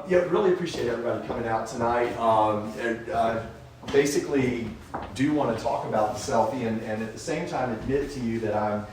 Yeah, really appreciate everybody coming out tonight. Basically, do want to talk about the selfie and at the same time admit to you that I'm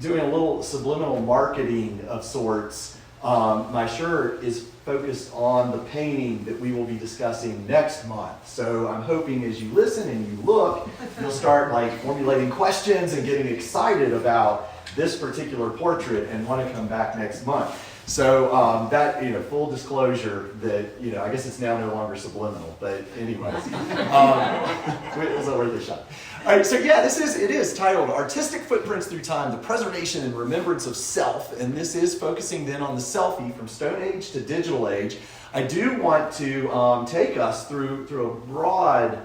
doing a little subliminal marketing of sorts. My shirt is focused on the painting that we will be discussing next month. So I'm hoping as you listen and you look, you'll start like formulating questions and getting excited about this particular portrait and want to come back next month. So that, full disclosure that, I guess it's now no longer subliminal, but anyways, it was worth a shot. All right, so yeah, it is titled Artistic Footprints Through Time, the Preservation and Remembrance of Self, and this is focusing then on the selfie from Stone Age to Digital Age. I do want to take us through a broad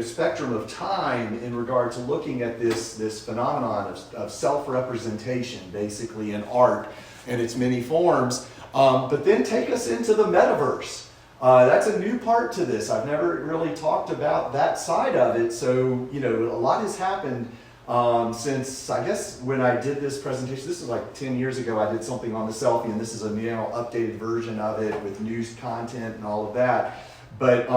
spectrum of time in regard to looking at this phenomenon of self-representation, basically in art and its many forms, but then take us into the metaverse. That's a new part to this. I've never really talked about that side of it, so a lot has happened since, I guess, when I did this presentation. This is like 10 years ago. I did something on the selfie, and this is a now updated version of it with news content and all of that. But a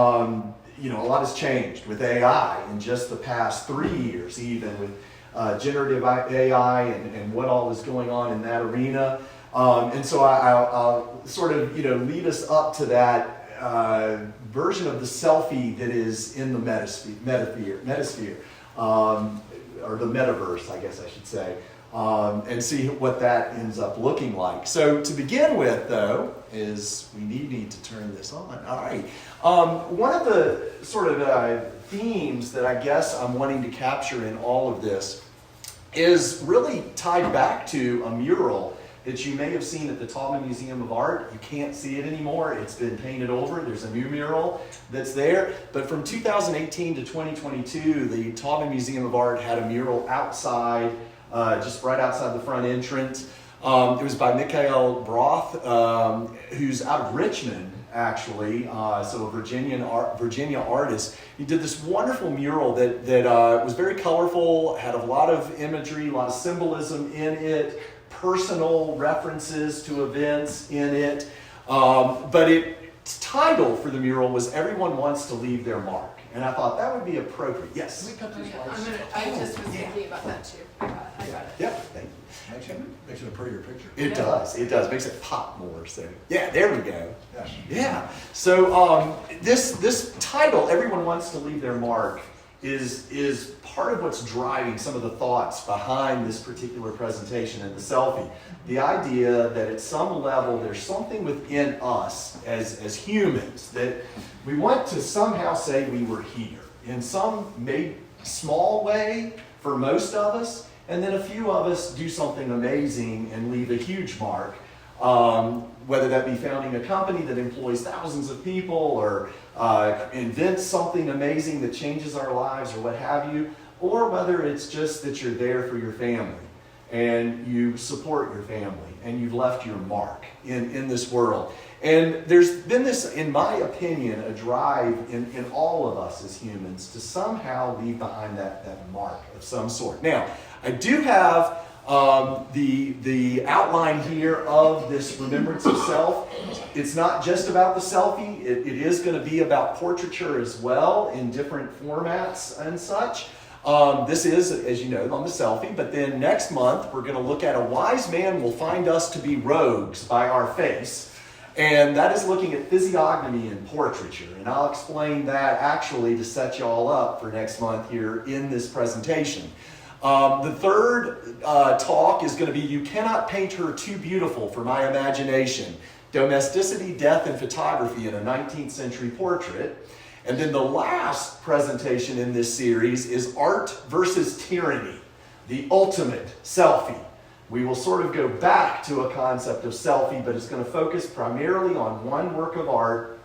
lot has changed with AI in just the past 3 years, even with generative AI and what all is going on in that arena. And so I'll sort of, lead us up to that version of the selfie that is in the metasphere, or the metaverse, I guess I should say, and see what that ends up looking like. So to begin with, though, is we need to turn this on. All right. One of the sort of themes that I guess I'm wanting to capture in all of this is really tied back to a mural that you may have seen at the Taubman Museum of Art. You can't see it anymore. It's been painted over. There's a new mural that's there. But from 2018 to 2022, the Taubman Museum of Art had a mural outside, just right outside the front entrance. It was by Mikhail Broth, who's out of Richmond, actually, so a Virginia artist. He did this wonderful mural that was very colorful, had a lot of imagery, a lot of symbolism in it, personal references to events in it, but its title for the mural was "Everyone Wants to Leave Their Mark," and I thought that would be appropriate. Yes? I just was thinking about that too. I got it. Yeah, thank you. Makes it a prettier picture. It does. Makes it pop more. So yeah, there we go. Yes. Yeah. So this title, "Everyone Wants to Leave Their Mark," is part of what's driving some of the thoughts behind this particular presentation and the selfie. The idea that at some level there's something within us as humans that we want to somehow say we were here in some maybe small way for most of us, and then a few of us do something amazing and leave a huge mark. Whether that be founding a company that employs thousands of people, or invents something amazing that changes our lives, or what have you, or whether it's just that you're there for your family and you support your family and you've left your mark in this world. And there's been this, in my opinion, a drive in all of us as humans to somehow leave behind that mark of some sort. Now, I do have the outline here of this remembrance of self. It's not just about the selfie. It is going to be about portraiture as well in different formats and such. This is, as you know, on the selfie, but then next month we're going to look at "A Wise Man Will Find Us to Be Rogues" by our face. And that is looking at physiognomy and portraiture. And I'll explain that actually to set you all up for next month here in this presentation. The third talk is going to be "You Cannot Paint Her Too Beautiful for My Imagination: Domesticity, Death, and Photography in a 19th Century Portrait." And then the last presentation in this series is "Art versus Tyranny: The Ultimate Selfie." We will sort of go back to a concept of selfie, but it's going to focus primarily on one work of art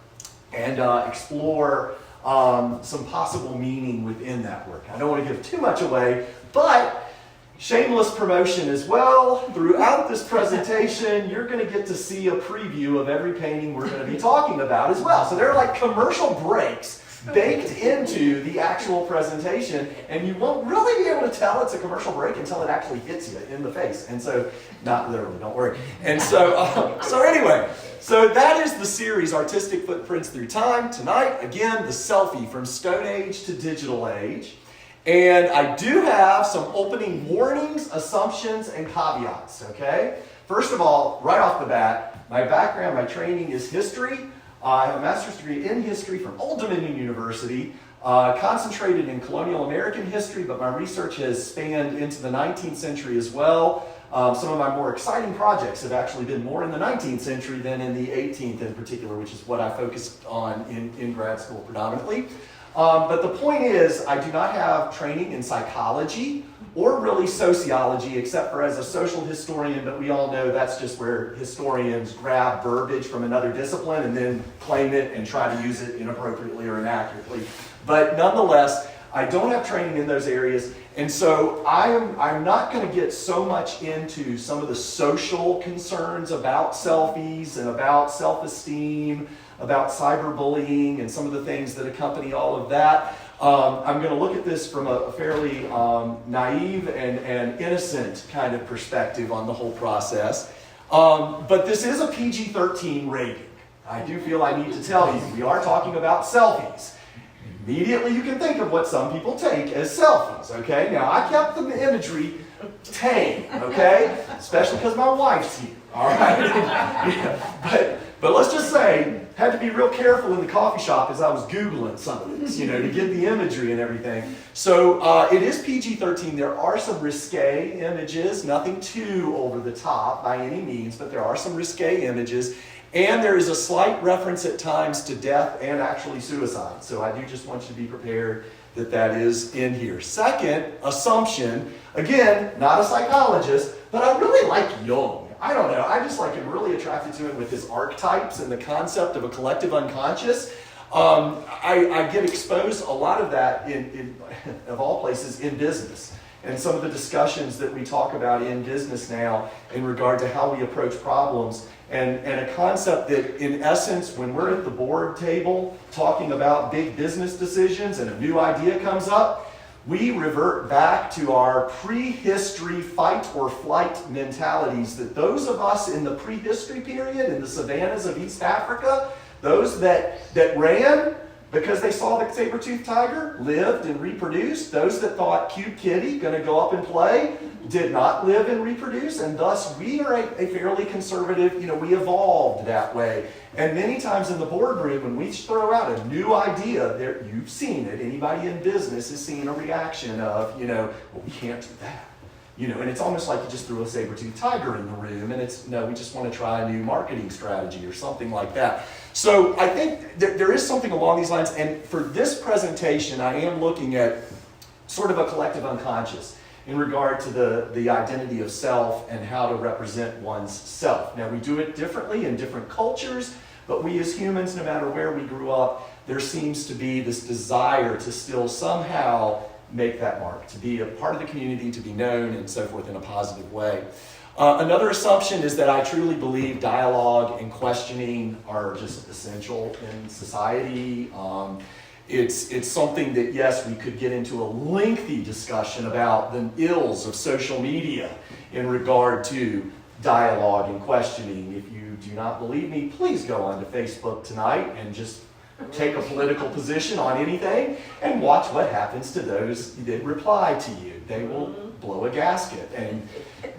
and explore some possible meaning within that work. I don't want to give too much away, but shameless promotion as well. Throughout this presentation, you're going to get to see a preview of every painting we're going to be talking about as well. So there are like commercial breaks baked into the actual presentation, and you won't really be able to tell it's a commercial break until it actually hits you in the face. And so, not literally, don't worry. And so, So that is the series, Artistic Footprints Through Time. Tonight, again, the selfie from Stone Age to Digital Age. And I do have some opening warnings, assumptions, and caveats, okay? First of all, right off the bat, my background, my training is history. I have a master's degree in history from Old Dominion University, concentrated in colonial American history, but my research has spanned into the 19th century as well. Some of my more exciting projects have actually been more in the 19th century than in the 18th in particular, which is what I focused on in grad school predominantly. But the point is, I do not have training in psychology or really sociology, except for as a social historian, but we all know that's just where historians grab verbiage from another discipline and then claim it and try to use it inappropriately or inaccurately. But nonetheless, I don't have training in those areas, and so I'm not going to get so much into some of the social concerns about selfies and about self-esteem, about cyberbullying, and some of the things that accompany all of that. I'm going to look at this from a fairly naive and innocent kind of perspective on the whole process. But this is a PG-13 rating. I do feel I need to tell you, we are talking about selfies. Immediately you can think of what some people take as selfies, okay? Now, I kept the imagery tame, okay? Especially because my wife's here, all right? Yeah. But let's just say, had to be real careful in the coffee shop as I was Googling some of this, to get the imagery and everything. So it is PG-13. There are some risque images, nothing too over the top by any means, but there are some risque images. And there is a slight reference at times to death and actually suicide. So I do just want you to be prepared that that is in here. Second, assumption. Again, not a psychologist, but I really like Jung. I don't know. I just am really attracted to him with his archetypes and the concept of a collective unconscious. I get exposed a lot of that in of all places in business. And some of the discussions that we talk about in business now in regard to how we approach problems and a concept that in essence, when we're at the board table talking about big business decisions and a new idea comes up, we revert back to our prehistory fight or flight mentalities that those of us in the prehistory period in the savannas of East Africa, those that ran because they saw the saber-toothed tiger, lived and reproduced. Those that thought cute kitty, going to go up and play, did not live and reproduce. And thus, we are a fairly conservative, we evolved that way. And many times in the boardroom, when we throw out a new idea, you've seen it. Anybody in business has seen a reaction of, well, we can't do that. And it's almost like you just threw a saber-toothed tiger in the room, and it's, no, we just want to try a new marketing strategy or something like that. So I think there is something along these lines, and for this presentation, I am looking at sort of a collective unconscious in regard to the identity of self and how to represent one's self. Now, we do it differently in different cultures, but we as humans, no matter where we grew up, there seems to be this desire to still somehow make that mark, to be a part of the community, to be known, and so forth in a positive way. Another assumption is that I truly believe dialogue and questioning are just essential in society. It's something that, yes, we could get into a lengthy discussion about the ills of social media in regard to dialogue and questioning. If you do not believe me, please go onto Facebook tonight and just take a political position on anything and watch what happens to those that reply to you. They will blow a gasket and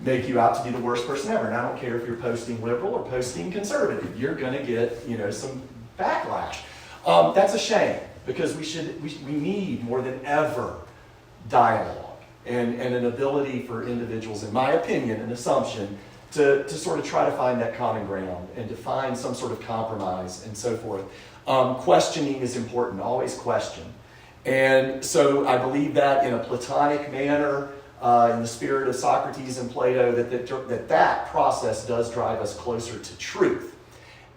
make you out to be the worst person ever. And I don't care if you're posting liberal or posting conservative. You're going to get, some backlash. That's a shame because we need more than ever dialogue and an ability for individuals, in my opinion, an assumption, to sort of try to find that common ground and to find some sort of compromise and so forth. Questioning is important, always question. And so I believe that in a Platonic manner, in the spirit of Socrates and Plato, that process does drive us closer to truth.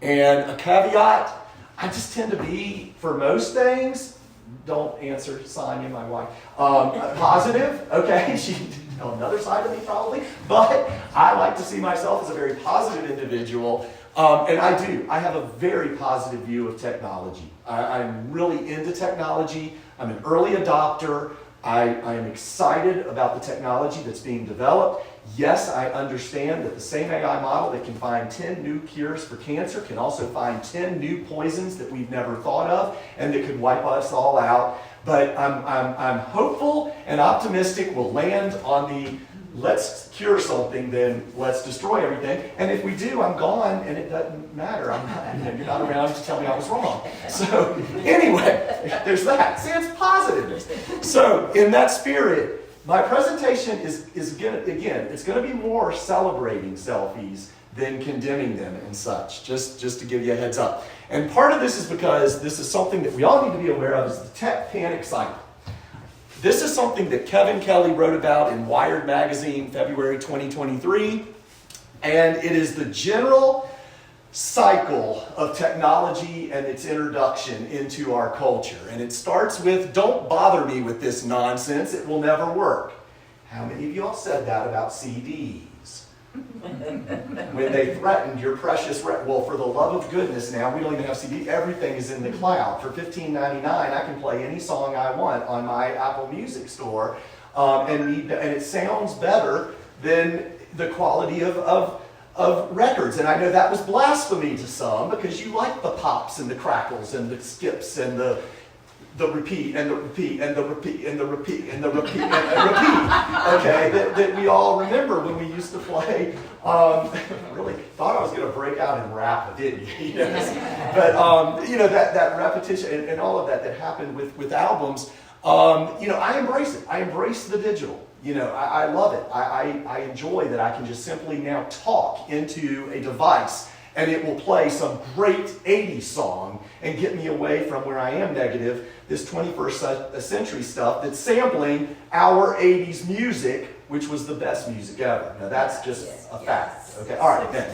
And a caveat, I just tend to be, for most things, don't answer Sonia, my wife, positive, okay? She's on another side of me probably, but I like to see myself as a very positive individual. And I have a very positive view of technology. I'm really into technology. I'm an early adopter. I am excited about the technology that's being developed. Yes, I understand that the same AI model that can find 10 new cures for cancer can also find 10 new poisons that we've never thought of and that could wipe us all out. But I'm hopeful and optimistic we'll land on the let's cure something, then let's destroy everything. And if we do, I'm gone and it doesn't matter. I'm not, you're not around to tell me I was wrong. So anyway, there's that. See, it's positive. So in that spirit, my presentation is gonna, again, it's going to be more celebrating selfies than condemning them and such, just to give you a heads up. And part of this is because this is something that we all need to be aware of, is the tech panic cycle. This is something that Kevin Kelly wrote about in Wired magazine, February 2023, and it is the general cycle of technology and its introduction into our culture. And it starts with, don't bother me with this nonsense, it will never work. How many of y'all said that about CDs? When they threatened your precious, well, for the love of goodness now, we don't even have CD, everything is in the cloud. For $15.99, I can play any song I want on my Apple Music store, and it sounds better than the quality of records. And I know that was blasphemy to some, because you like the pops and the crackles and the skips and the repeat and the repeat and the repeat and the repeat and the repeat and the repeat, okay, that we all remember when we used to play. Really thought I was going to break out and rap, didn't you? But that repetition and all of that happened with albums. I embrace it. I embrace the digital. I love it. I enjoy that I can just simply now talk into a device and it will play some great 80s song and get me away from where I am negative, this 21st century stuff that's sampling our 80s music, which was the best music ever. Now that's just a fact. Okay, all right, then.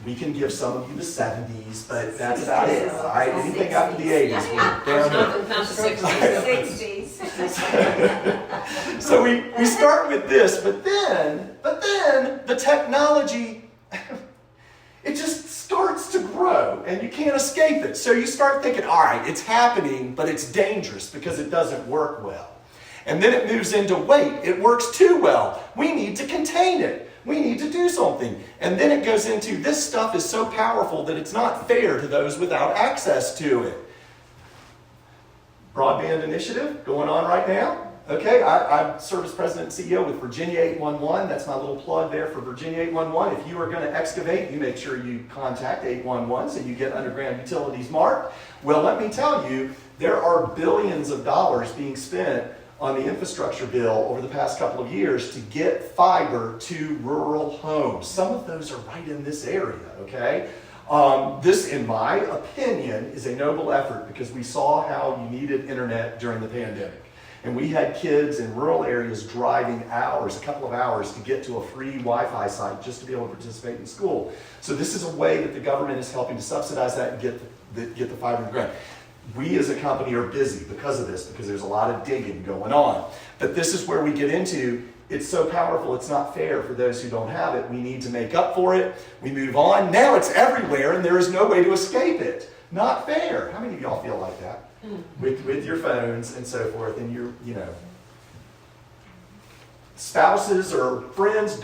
We can give some of you the 70s, but that's about it. All right, anything after the 80s, we're down there. 60s. So we start with this, but then the technology, it just starts to grow and you can't escape it. So you start thinking, all right, it's happening, but it's dangerous because it doesn't work well. And then it moves into, wait, it works too well. We need to contain it. We need to do something. And then it goes into, this stuff is so powerful that it's not fair to those without access to it. Broadband initiative going on right now. Okay, I serve as president and CEO with Virginia 811. That's my little plug there for Virginia 811. If you are going to excavate, you make sure you contact 811 so you get underground utilities marked. Well, let me tell you, there are billions of dollars being spent on the infrastructure bill over the past couple of years to get fiber to rural homes. Some of those are right in this area, okay? This, in my opinion, is a noble effort because we saw how you needed internet during the pandemic. And we had kids in rural areas driving hours, a couple of hours, to get to a free Wi-Fi site just to be able to participate in school. So this is a way that the government is helping to subsidize that and get the fiber in the ground. We as a company are busy because of this, because there's a lot of digging going on. But this is where we get into, it's so powerful, it's not fair for those who don't have it. We need to make up for it. We move on. Now it's everywhere and there is no way to escape it. Not fair. How many of y'all feel like that? With your phones and so forth, and your, spouses or friends,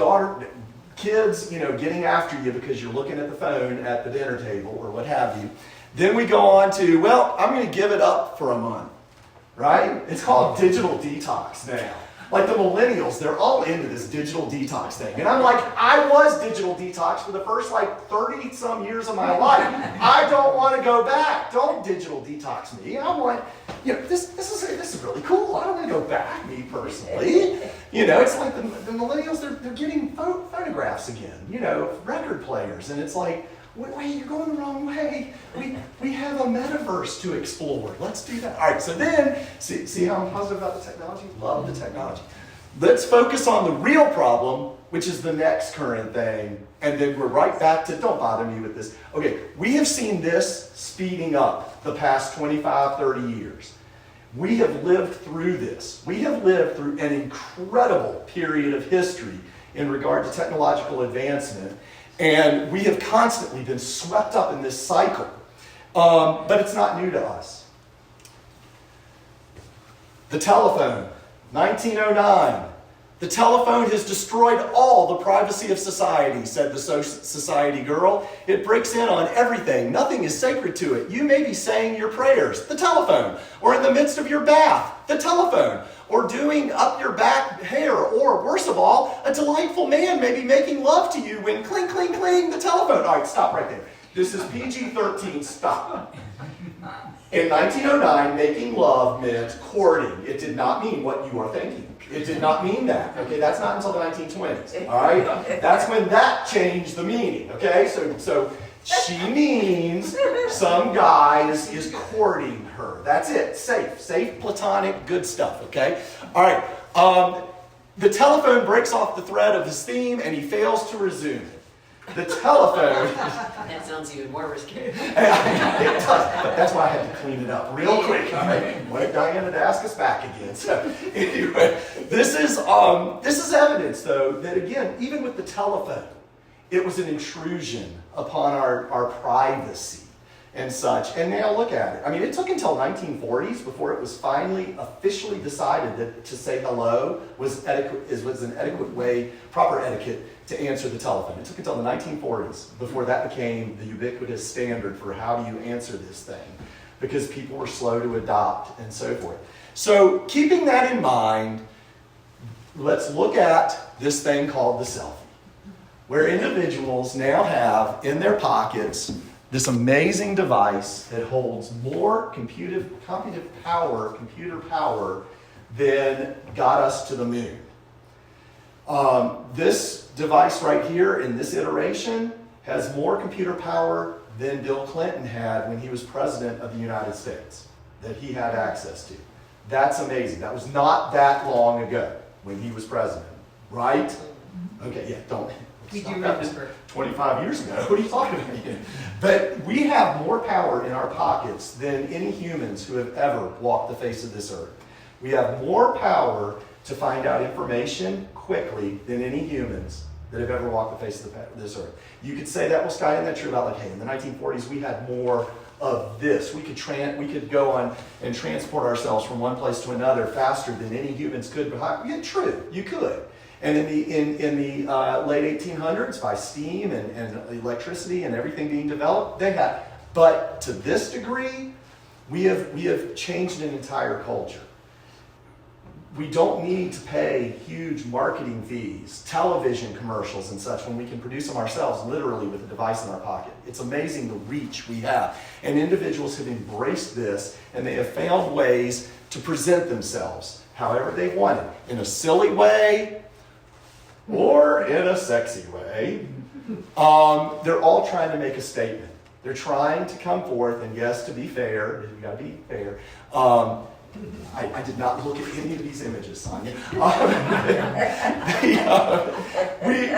kids, getting after you because you're looking at the phone at the dinner table or what have you. Then we go on to, well, I'm going to give it up for a month, right? It's called digital detox now. Like the millennials, they're all into this digital detox thing. And I'm like, I was digital detox for the first 30 some years of my life. I don't want to go back. Don't digital detox me. I'm like, this is really cool. I don't want to go back, me personally. It's like the millennials, they're getting photographs again, record players. And it's like, wait, you're going the wrong way. We have a metaverse to explore. Let's do that. All right, so then, see how I'm positive about the technology? Love the technology. Let's focus on the real problem, which is the next current thing. And then we're right back to, don't bother me with this. Okay, we have seen this speeding up the past 25, 30 years. We have lived through this. We have lived through an incredible period of history in regard to technological advancement. And we have constantly been swept up in this cycle. But it's not new to us. The telephone, 1909. The telephone has destroyed all the privacy of society, said the society girl. It breaks in on everything. Nothing is sacred to it. You may be saying your prayers, the telephone, or in the midst of your bath, the telephone, or doing up your back hair, or worse of all, a delightful man may be making love to you when cling, cling, cling, the telephone. All right, stop right there. This is PG-13, stop. In 1909, making love meant courting. It did not mean what you are thinking. It did not mean that. Okay, that's not until the 1920s. All right, that's when that changed the meaning. Okay, so she means some guy is courting her. That's it. Safe, platonic, good stuff. Okay. All right. The telephone breaks off the thread of his theme, and he fails to resume it. The telephone. That sounds even more risky. It does, but that's why I had to clean it up real quick. All right, wanted Diana to ask us back again. So anyway, this is evidence, though, that again, even with the telephone, it was an intrusion upon our privacy and such. And now look at it. I mean, it took until 1940s before it was finally officially decided that to say hello was an adequate way, proper etiquette to answer the telephone. It took until the 1940s before that became the ubiquitous standard for how do you answer this thing, because people were slow to adopt and so forth. So keeping that in mind, let's look at this thing called the selfie, where individuals now have in their pockets this amazing device that holds more computer power than got us to the moon. This device right here in this iteration has more computer power than Bill Clinton had when he was president of the United States, that he had access to. That's amazing. That was not that long ago when he was president, right? Okay, yeah, don't. We do remember. 25 years ago. What are you talking about? But we have more power in our pockets than any humans who have ever walked the face of this earth. We have more power to find out information quickly than any humans that have ever walked the face of this earth. You could say that, well, Sky, isn't that true about, like, hey, in the 1940s we had more of this. We could go on and transport ourselves from one place to another faster than any humans could. Yeah, true, you could. And in the late 1800s, by steam and electricity and everything being developed, they had. But to this degree, we have changed an entire culture. We don't need to pay huge marketing fees, television commercials and such, when we can produce them ourselves, literally with a device in our pocket. It's amazing the reach we have. And individuals have embraced this, and they have found ways to present themselves however they want it, in a silly way or in a sexy way. They're all trying to make a statement. They're trying to come forth, and yes, to be fair, we got to be fair. I did not look at any of these images, Sonia.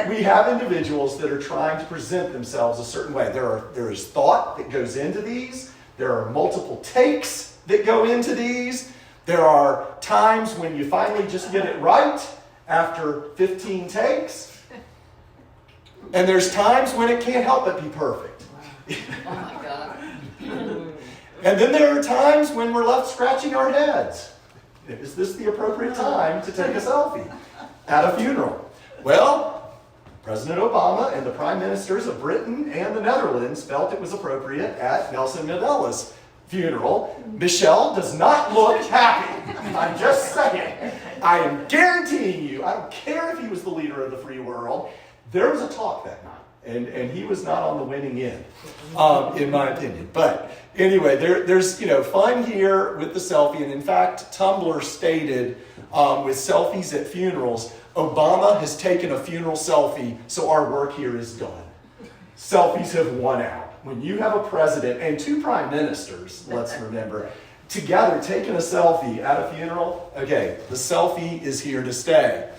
We have individuals that are trying to present themselves a certain way. There is thought that goes into these. There are multiple takes that go into these. There are times when you finally just get it right after 15 takes. And there's times when it can't help but be perfect. Oh my God. And then there are times when we're left scratching our heads. Is this the appropriate time to take a selfie at a funeral? Well, President Obama and the prime ministers of Britain and the Netherlands felt it was appropriate at Nelson Mandela's funeral. Michelle does not look happy. I'm just saying. I am guaranteeing you, I don't care if he was the leader of the free world, there was a talk that night. And he was not on the winning end, in my opinion. But anyway, there's fun here with the selfie. And in fact, Tumblr stated with selfies at funerals, Obama has taken a funeral selfie, so our work here is done. Selfies have won out. When you have a president and two prime ministers, let's remember, together taking a selfie at a funeral, okay, the selfie is here to stay.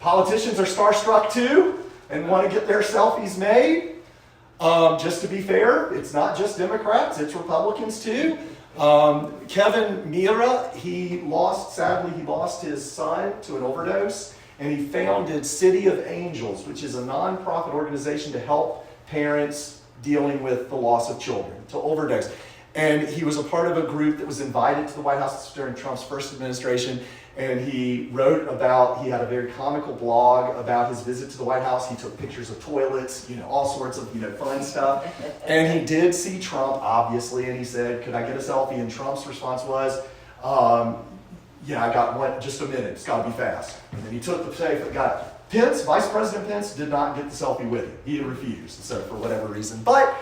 Politicians are starstruck too and want to get their selfies made. Just to be fair, it's not just Democrats, it's Republicans too. Kevin Mira, sadly he lost his son to an overdose, and he founded City of Angels, which is a nonprofit organization to help parents dealing with the loss of children to overdose. And he was a part of a group that was invited to the White House during Trump's first administration. And he wrote about, he had a very comical blog about his visit to the White House. He took pictures of toilets, all sorts of, fun stuff. And he did see Trump, obviously, and he said, could I get a selfie? And Trump's response was, yeah, I got one, just a minute, it's gotta be fast. And then he took the safe, got it. Pence, Vice President Pence, did not get the selfie with him. He refused, so for whatever reason. But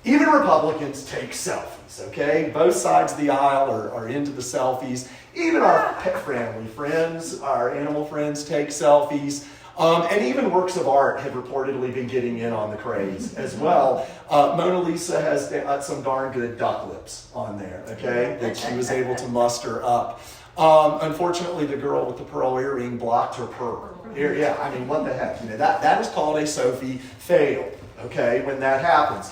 even Republicans take selfies, okay? Both sides of the aisle are into the selfies. Even our pet-friendly friends, our animal friends take selfies. And even works of art have reportedly been getting in on the craze as well. Mona Lisa has some darn good duck lips on there, okay, that she was able to muster up. Unfortunately, the girl with the pearl earring blocked her pearl. Yeah, I mean, what the heck? That is called a Sophie fail, okay, when that happens.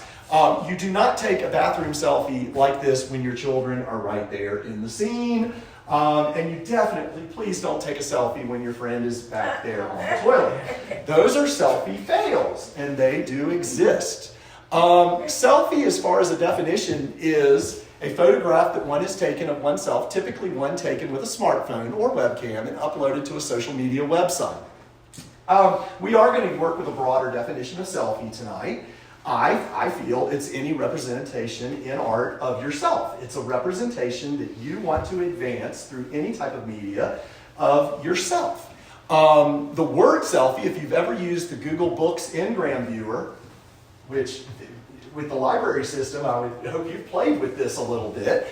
You do not take a bathroom selfie like this when your children are right there in the scene. And you definitely, please don't take a selfie when your friend is back there on the toilet. Those are selfie fails, and they do exist. Selfie, as far as a definition, is a photograph that one has taken of oneself, typically one taken with a smartphone or webcam and uploaded to a social media website. We are going to work with a broader definition of selfie tonight. I feel it's any representation in art of yourself. It's a representation that you want to advance through any type of media of yourself. The word selfie, if you've ever used the Google Books Ngram Viewer, which with the library system, I would hope you've played with this a little bit.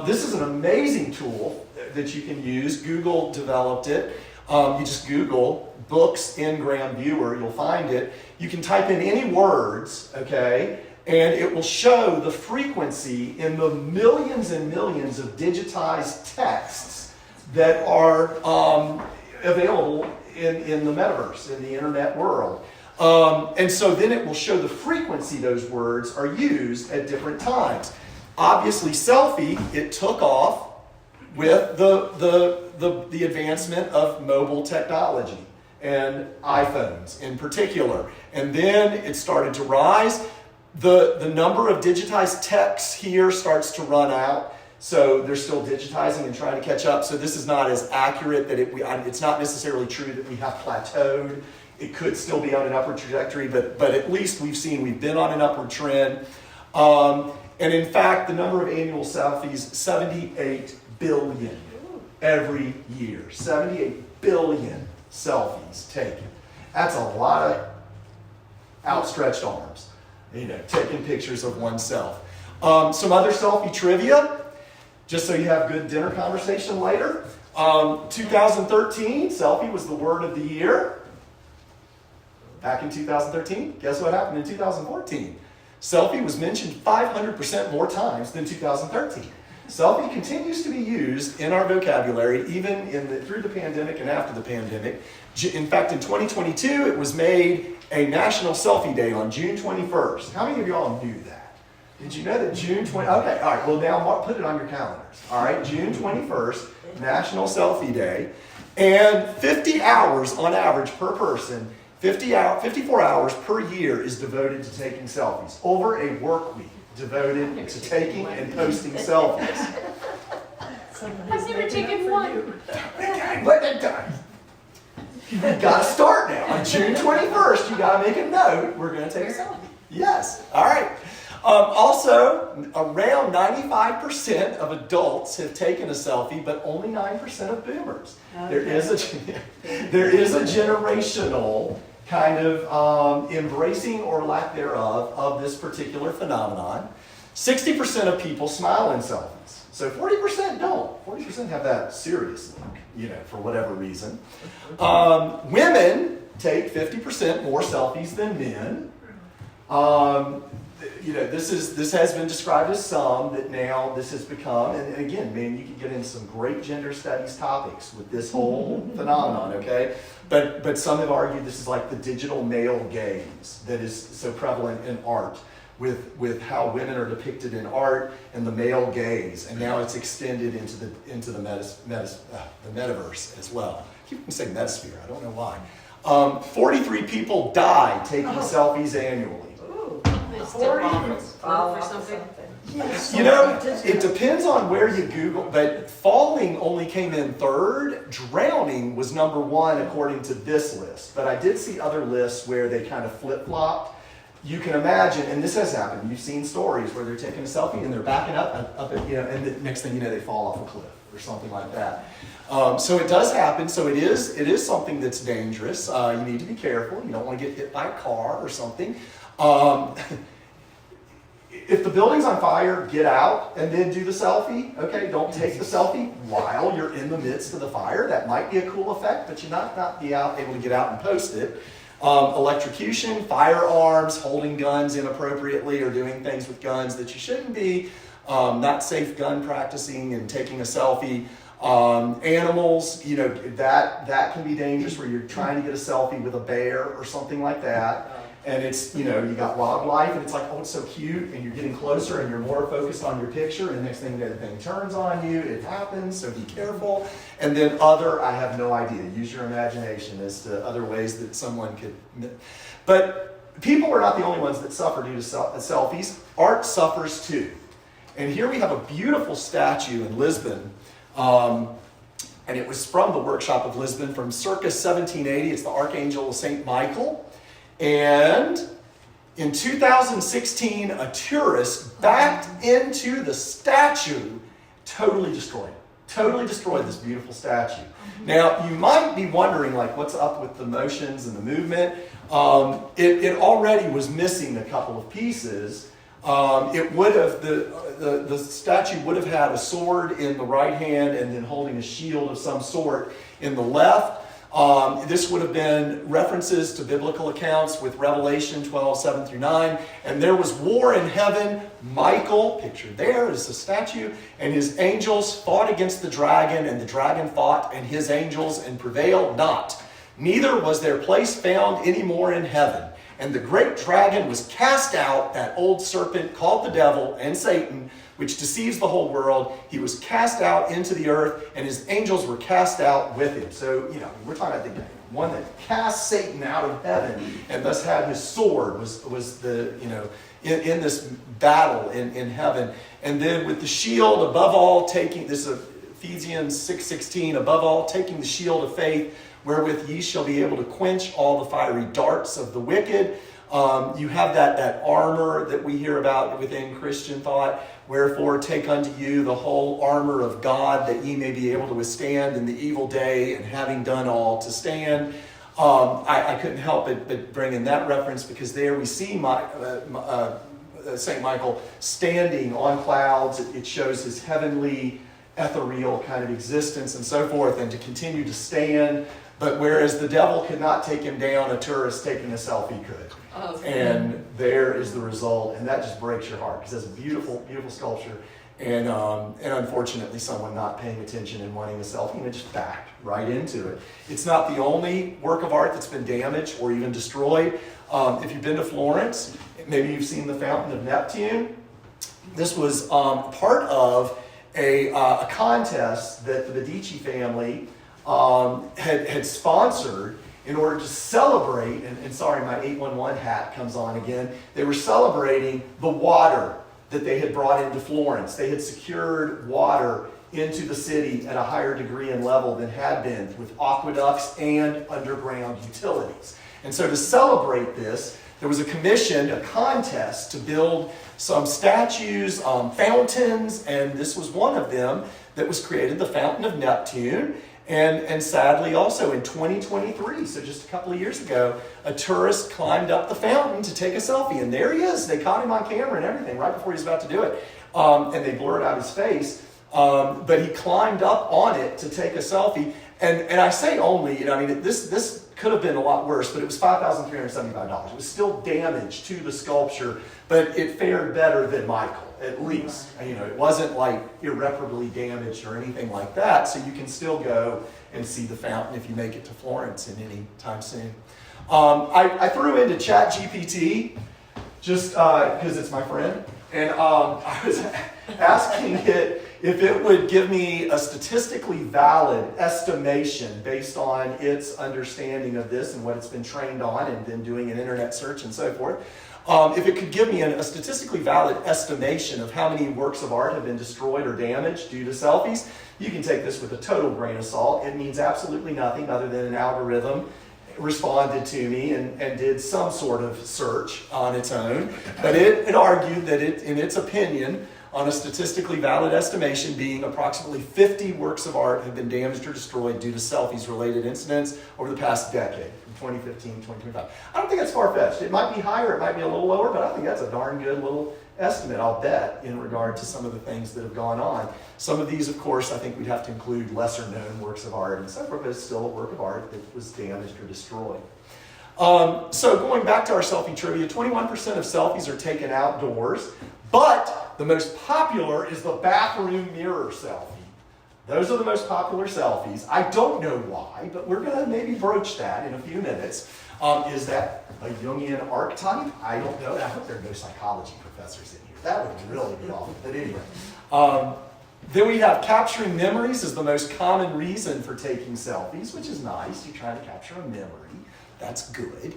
This is an amazing tool that you can use. Google developed it. You just Google Books Ngram Viewer, you'll find it. You can type in any words, okay, and it will show the frequency in the millions and millions of digitized texts that are available in the metaverse, in the internet world. And so then it will show the frequency those words are used at different times. Obviously, selfie, it took off with the advancement of mobile technology and iPhones in particular. And then it started to rise. The number of digitized texts here starts to run out. So they're still digitizing and trying to catch up. So this is not as accurate that it's not necessarily true that we have plateaued. It could still be on an upward trajectory, but at least we've been on an upward trend. And in fact, the number of annual selfies, 78 billion every year. 78 billion selfies taken. That's a lot of outstretched arms, taking pictures of oneself. Some other selfie trivia, just so you have good dinner conversation later. 2013, selfie was the word of the year. Back in 2013, guess what happened in 2014? Selfie was mentioned 500% more times than 2013. Selfie continues to be used in our vocabulary, even through the pandemic and after the pandemic. In fact, in 2022, it was made a National Selfie Day on June 21st. How many of y'all knew that? Did you know that June 20? Okay, all right, well now put it on your calendars. All right, June 21st, National Selfie Day. And 50 hours on average per person, 54 hours per year is devoted to taking selfies. Over a work week devoted to taking and posting selfies. I've never taken one. You got to start now. On June 21st, you got to make a note. We're going to take a selfie. Yes. All right. Also, around 95% of adults have taken a selfie, but only 9% of boomers. Okay. There is a generational kind of embracing or lack thereof of this particular phenomenon. 60% of people smile in selfies. So 40% don't. 40% have that seriously, for whatever reason. Women take 50% more selfies than men. This has been described as some, that now this has become, and again, man, you can get into some great gender studies topics with this whole phenomenon, okay? But some have argued this is like the digital male gaze that is so prevalent in art, with how women are depicted in art and the male gaze, and now it's extended into the metaverse as well. I keep saying metasphere, I don't know why. 43 people die taking selfies annually. Step on it, Fall for off something. Yes. You know, it depends on where you Google, but falling only came in third. Drowning was number one according to this list. But I did see other lists where they kind of flip-flopped. You can imagine, and this has happened, you've seen stories where they're taking a selfie and they're backing up, and the next thing you know, they fall off a cliff or something like that. So it does happen. So it is something that's dangerous. You need to be careful. You don't want to get hit by a car or something. If the building's on fire, get out and then do the selfie. Okay, don't take the selfie while you're in the midst of the fire. That might be a cool effect, but you might not be able to get out and post it. Electrocution, firearms, holding guns inappropriately or doing things with guns that you shouldn't be. Not safe gun practicing and taking a selfie. Animals, you know, that can be dangerous where you're trying to get a selfie with a bear or something like that. And it's, you know, you got wildlife and it's like, oh, it's so cute, and you're getting closer and you're more focused on your picture, and the next thing you know, the thing turns on you. It happens, so be careful. And then I have no idea. Use your imagination as to other ways that someone could. But people are not the only ones that suffer due to selfies. Art suffers too. And here we have a beautiful statue in Lisbon. And it was from the Workshop of Lisbon from circa 1780. It's the Archangel of St. Michael. And in 2016, a tourist backed into the statue, totally destroyed this beautiful statue. Now, you might be wondering, like, what's up with the motions and the movement? It already was missing a couple of pieces. It would have, the statue would have had a sword in the right hand and then holding a shield of some sort in the left. This would have been references to biblical accounts with Revelation 12:7-9. And there was war in heaven. Michael, pictured there, is a statue, and his angels fought against the dragon, and the dragon fought and his angels and prevailed not. Neither was their place found any more in heaven. And the great dragon was cast out, that old serpent called the devil and Satan, which deceives the whole world. He was cast out into the earth, and his angels were cast out with him. So, you know, we're talking about the one that cast Satan out of heaven, and thus had his sword, was the, you know, in this battle in heaven. And then with the shield, above all, taking, this is Ephesians 6:16, above all, taking the shield of faith, wherewith ye shall be able to quench all the fiery darts of the wicked. You have that armor that we hear about within Christian thought. Wherefore take unto you the whole armor of God, that ye may be able to withstand in the evil day, and having done all to stand. I couldn't help but bring in that reference, because there we see St. Michael standing on clouds. It shows his heavenly, ethereal kind of existence and so forth, and to continue to stand. But whereas the devil could not take him down, a tourist taking a selfie could. Oh, And there is the result, and that just breaks your heart, because it's a beautiful, beautiful sculpture. And unfortunately, someone not paying attention and wanting a selfie, and it just backed right into it. It's not the only work of art that's been damaged or even destroyed. If you've been to Florence, maybe you've seen the Fountain of Neptune. This was part of a contest that the Medici family had sponsored in order to celebrate, and sorry, my 811 hat comes on again. They were celebrating the water that they had brought into Florence. They had secured water into the city at a higher degree and level than had been, with aqueducts and underground utilities. And so to celebrate this, there was a commission, a contest to build some statues, fountains, and this was one of them that was created, the Fountain of Neptune. And sadly also in 2023, so just a couple of years ago, a tourist climbed up the fountain to take a selfie. And there he is. They caught him on camera and everything right before he was about to do it. And they blurred out his face. But he climbed up on it to take a selfie. And I say only, you know, I mean, this could have been a lot worse, but it was $5,375. It was still damage to the sculpture, but it fared better than Michael, at least. You know, it wasn't like irreparably damaged or anything like that, so you can still go and see the fountain if you make it to Florence in any time soon. I threw into ChatGPT just because it's my friend, and I was asking it if it would give me a statistically valid estimation based on its understanding of this and what it's been trained on and then doing an internet search and so forth, If it could give me a statistically valid estimation of how many works of art have been destroyed or damaged due to selfies, you can take this with a total grain of salt. It means absolutely nothing other than an algorithm responded to me and did some sort of search on its own. But it argued that in its opinion, on a statistically valid estimation, being approximately 50 works of art have been damaged or destroyed due to selfies-related incidents over the past decade, from 2015 to 2025. I don't think that's far-fetched. It might be higher, it might be a little lower, but I think that's a darn good little estimate, I'll bet, in regard to some of the things that have gone on. Some of these, of course, I think we'd have to include lesser-known works of art and so forth, but it's still a work of art that was damaged or destroyed. So going back to our selfie trivia, 21% of selfies are taken outdoors, but the most popular is the bathroom mirror selfie. Those are the most popular selfies. I don't know why, but we're going to maybe broach that in a few minutes. Is that a Jungian archetype? I don't know. I hope there are no psychology professors in here. That would really be awful. But anyway. Then we have capturing memories is the most common reason for taking selfies, which is nice. You're trying to capture a memory. That's good.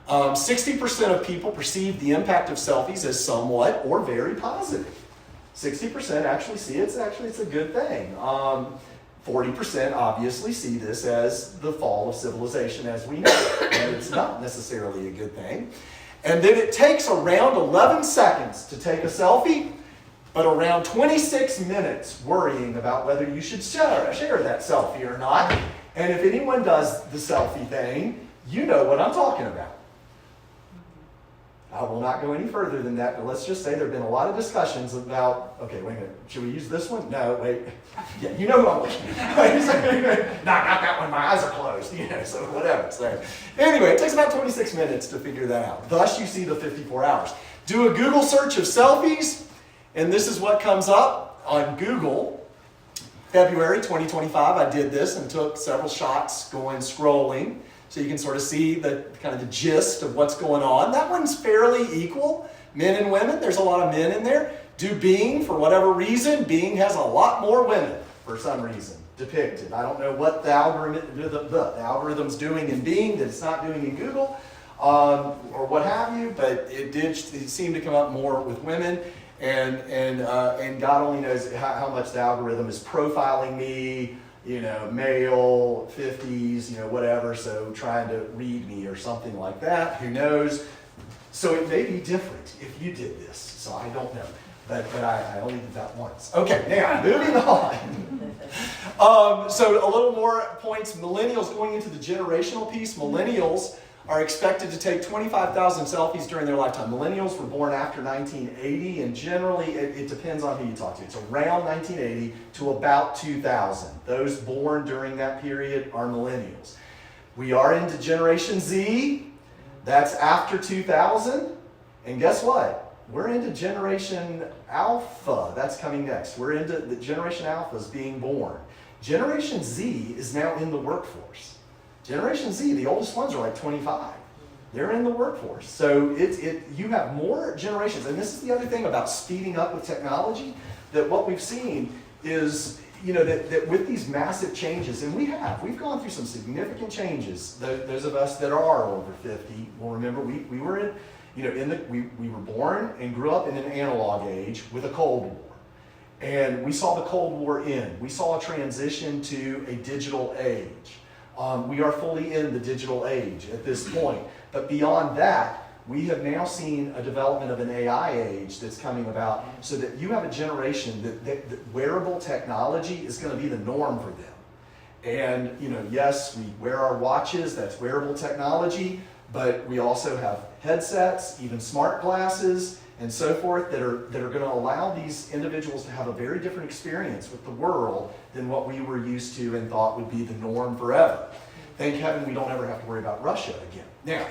60% of people perceive the impact of selfies as somewhat or very positive. 60% actually see it's a good thing. 40% obviously see this as the fall of civilization as we know it, and it's not necessarily a good thing. And then it takes around 11 seconds to take a selfie, but around 26 minutes worrying about whether you should share that selfie or not. And if anyone does the selfie thing, you know what I'm talking about. I will not go any further than that, but let's just say there have been a lot of discussions about, okay, wait a minute, should we use this one? No, wait. Yeah, you know who I'm looking at. Not that one, my eyes are closed, so whatever. So anyway, it takes about 26 minutes to figure that out. Thus, you see the 54 hours. Do a Google search of selfies, and this is what comes up on Google. February 2025, I did this and took several shots scrolling. So you can sort of see the kind of the gist of what's going on. That one's fairly equal, men and women. There's a lot of men in there. Do Bing, for whatever reason, Bing has a lot more women for some reason depicted. I don't know what the algorithm's doing in Bing that it's not doing in Google or what have you, but it seemed to come up more with women. And God only knows how much the algorithm is profiling me, male, 50s, whatever, so trying to read me or something like that, who knows. So it may be different if you did this, so I don't know. But I only did that once. Okay, now, moving on. So a little more points. Millennials, going into the generational piece, millennials are expected to take 25,000 selfies during their lifetime. Millennials were born after 1980, and generally, it depends on who you talk to. It's around 1980 to about 2000. Those born during that period are millennials. We are into Generation Z. That's after 2000. And guess what? We're into Generation Alpha. That's coming next. We're into the Generation Alphas being born. Generation Z is now in the workforce. Generation Z, the oldest ones are like 25. They're in the workforce. So you have more generations. And this is the other thing about speeding up with technology, that what we've seen is, that with these massive changes, and we've gone through some significant changes. Those of us that are over 50 will remember we were we were born and grew up in an analog age with a Cold War. And we saw the Cold War end. We saw a transition to a digital age. We are fully in the digital age at this point. But beyond that, we have now seen a development of an AI age that's coming about, so that you have a generation that wearable technology is going to be the norm for them. And, yes, we wear our watches, that's wearable technology, but we also have headsets, even smart glasses, and so forth, that are going to allow these individuals to have a very different experience with the world than what we were used to and thought would be the norm forever. Thank heaven we don't ever have to worry about Russia again. Now,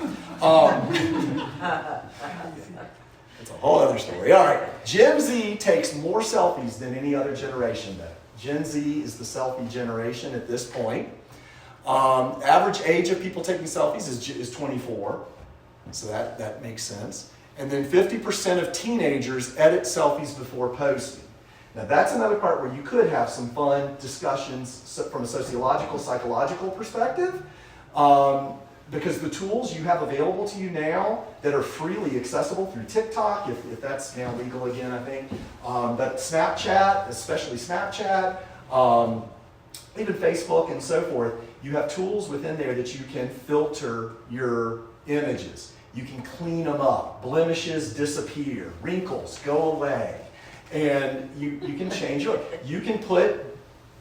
that's a whole other story. All right, Gen Z takes more selfies than any other generation, though. Gen Z is the selfie generation at this point. Average age of people taking selfies is 24, so that makes sense. And then 50% of teenagers edit selfies before posting. Now that's another part where you could have some fun discussions from a sociological, psychological perspective. because the tools you have available to you now that are freely accessible through TikTok, if that's now legal again, I think, but Snapchat, especially Snapchat, even Facebook and so forth, you have tools within there that you can filter your images. You can clean them up. Blemishes disappear. Wrinkles go away. And you can change it. You can put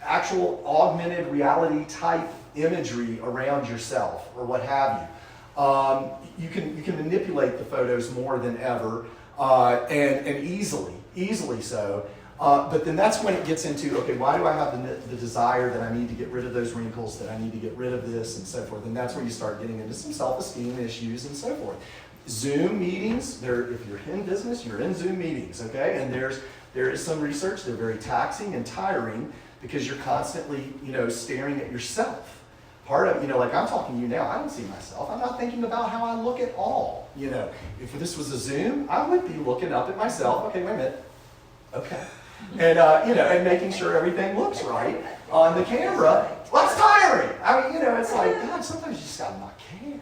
actual augmented reality type imagery around yourself or what have you. You can manipulate the photos more than ever and easily so. But then that's when it gets into, okay, why do I have the desire that I need to get rid of those wrinkles, that I need to get rid of this, and so forth. And that's where you start getting into some self-esteem issues and so forth. Zoom meetings, if you're in business, you're in Zoom meetings, okay? And there is some research, they're very taxing and tiring because you're constantly, staring at yourself. Part of, like I'm talking to you now, I don't see myself. I'm not thinking about how I look at all. If this was a Zoom, I would be looking up at myself. Okay, wait a minute. Okay. And, and making sure everything looks right on the camera. Well, that's tiring. I mean, it's like, God, sometimes you just gotta not care,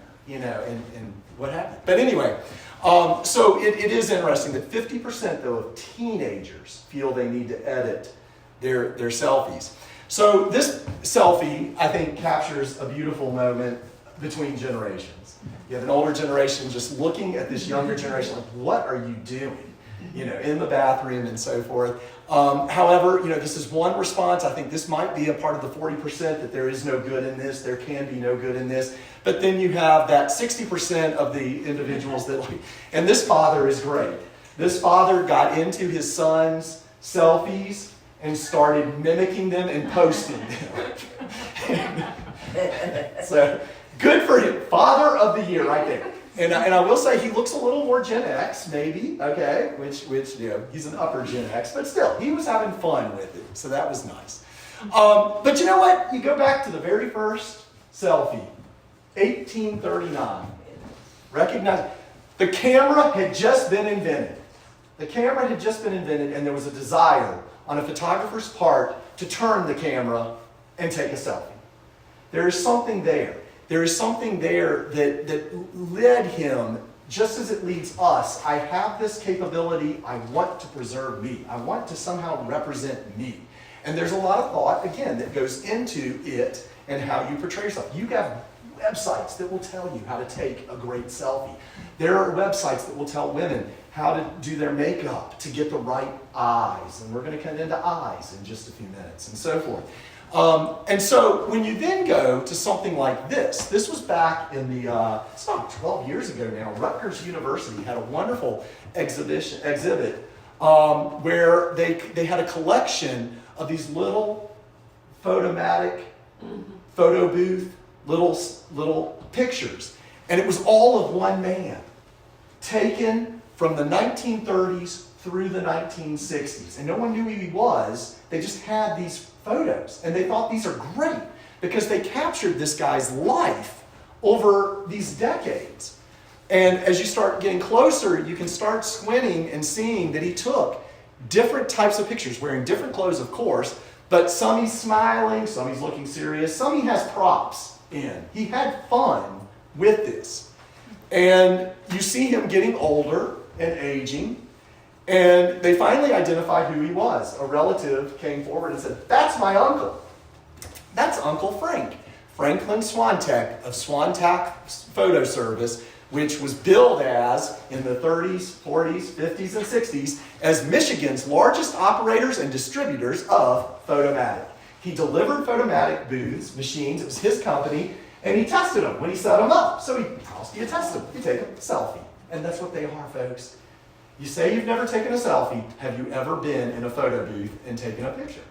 and what happened. But anyway, so it is interesting that 50% though of teenagers feel they need to edit their selfies. So this selfie, I think, captures a beautiful moment between generations. You have an older generation just looking at this younger generation like, what are you doing? In the bathroom and so forth. However, this is one response. I think this might be a part of the 40% that there is no good in this, there can be no good in this. But then you have that 60% of the individuals that and this father is great. This father got into his son's selfies and started mimicking them and posting them. So, good for him. Father of the year right there. And I will say he looks a little more Gen X, maybe, okay, which he's an upper Gen X, but still, he was having fun with it, so that was nice. But you know what? You go back to the very first selfie, 1839. Recognize, the camera had just been invented. The camera had just been invented, and there was a desire on a photographer's part to turn the camera and take a selfie. There is something there. There is something there that led him, just as it leads us. I have this capability. I want to preserve me. I want to somehow represent me. And there's a lot of thought, again, that goes into it and how you portray yourself. You have websites that will tell you how to take a great selfie. There are websites that will tell women how to do their makeup to get the right eyes. And we're going to come into eyes in just a few minutes and so forth. And so when you then go to something like this was back in the, it's about 12 years ago now, Rutgers University had a wonderful exhibit where they had a collection of these little photomatic, photo booth, little pictures. And it was all of one man, taken from the 1930s through the 1960s. And no one knew who he was. They just had these photos. And they thought these are great because they captured this guy's life over these decades. And as you start getting closer, you can start squinting and seeing that he took different types of pictures, wearing different clothes, of course, but some he's smiling, some he's looking serious, some he has props in. He had fun with this. And you see him getting older and aging, and they finally identified who he was. A relative came forward and said, "That's my uncle. That's Uncle Frank. Franklin Swantek of Swantek Photo Service," which was billed as, in the 30s, 40s, 50s, and 60s, as Michigan's largest operators and distributors of Photomatic. He delivered Photomatic booths, machines, it was his company, and he tested them when he set them up. So how else do you test them? You take a selfie. And that's what they are, folks. You say you've never taken a selfie. Have you ever been in a photo booth and taken a picture?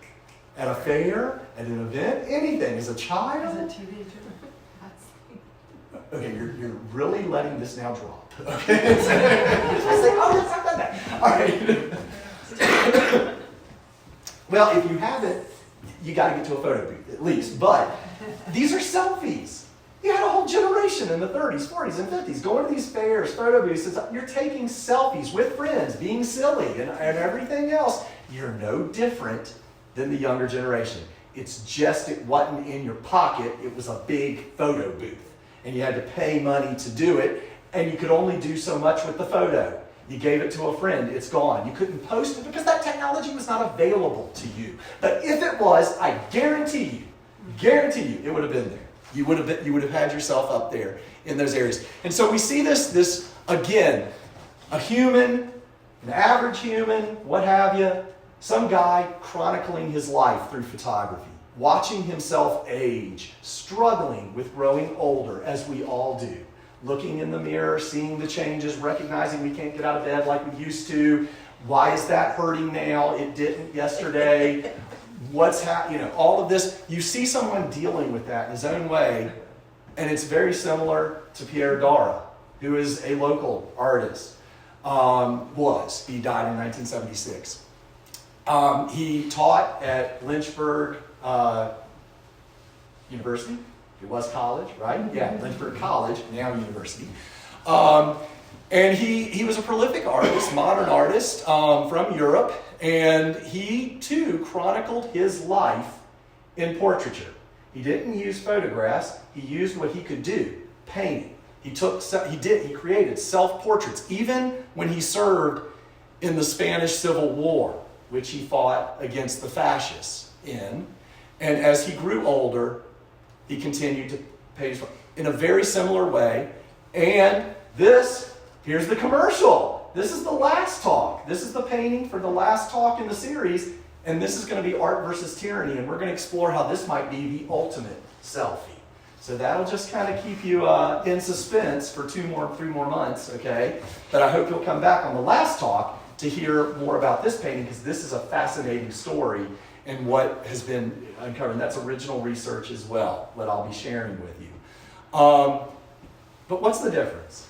At a fair, at an event, anything. As a child? As a teenager. Okay, you're really letting this now drop. Okay? It's like, oh, yes, I've done that. All right. Well, if you haven't, you got to get to a photo booth, at least. But these are selfies. You had a whole generation in the 30s, 40s, and 50s going to these fairs, photo booths. You're taking selfies with friends, being silly, and everything else. You're no different than the younger generation. It's just it wasn't in your pocket. It was a big photo booth. and you had to pay money to do it, and you could only do so much with the photo. You gave it to a friend, it's gone. You couldn't post it because that technology was not available to you. But if it was, I guarantee you, it would have been there. You would have had yourself up there in those areas. And so we see this again, a human, an average human, what have you, some guy chronicling his life through photography, watching himself age, struggling with growing older, as we all do. Looking in the mirror, seeing the changes, recognizing we can't get out of bed like we used to. Why is that hurting now? It didn't yesterday. What's happening? All of this. You see someone dealing with that in his own way, and it's very similar to Pierre Dara, who is a local artist. He died in 1976. He taught at Lynchburg University. It was college, right? Yeah, Lynchburg College, now university. And he was a prolific artist, modern artist from Europe, and he too chronicled his life in portraiture. He didn't use photographs, he used what he could do, painting. He created self-portraits, even when he served in the Spanish Civil War, which he fought against the fascists in. And as he grew older, he continued to paint in a very similar way. And here's the commercial. This is the last talk. This is the painting for the last talk in the series. And this is going to be art versus tyranny. And we're going to explore how this might be the ultimate selfie. So that'll just kind of keep you in suspense for 3 more months, okay? But I hope you'll come back on the last talk to hear more about this painting, because this is a fascinating story and what has been uncovered. And that's original research as well, what I'll be sharing with you. But what's the difference?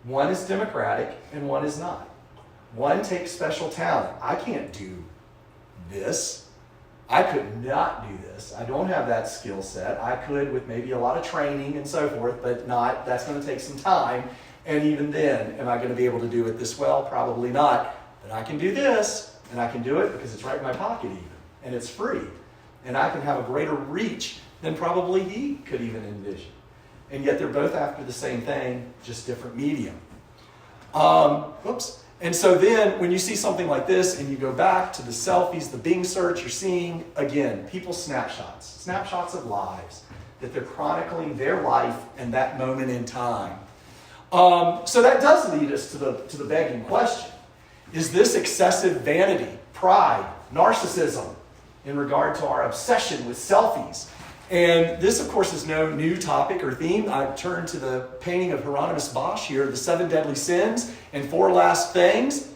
One is democratic and one is not. One takes special talent. I can't do this. I could not do this. I don't have that skill set. I could with maybe a lot of training and so forth, but that's going to take some time. And even then, am I going to be able to do it this well? Probably not. But I can do this, and I can do it because it's right in my pocket even, and it's free. And I can have a greater reach than probably he could even envision. And yet they're both after the same thing, just different medium. And so then when you see something like this and you go back to the selfies, the Bing search, you're seeing, again, people's snapshots of lives, that they're chronicling their life and that moment in time. So that does lead us to the begging question. Is this excessive vanity, pride, narcissism in regard to our obsession with selfies? And this, of course, is no new topic or theme. I turn to the painting of Hieronymus Bosch here, The 7 Deadly Sins and 4 Last Things.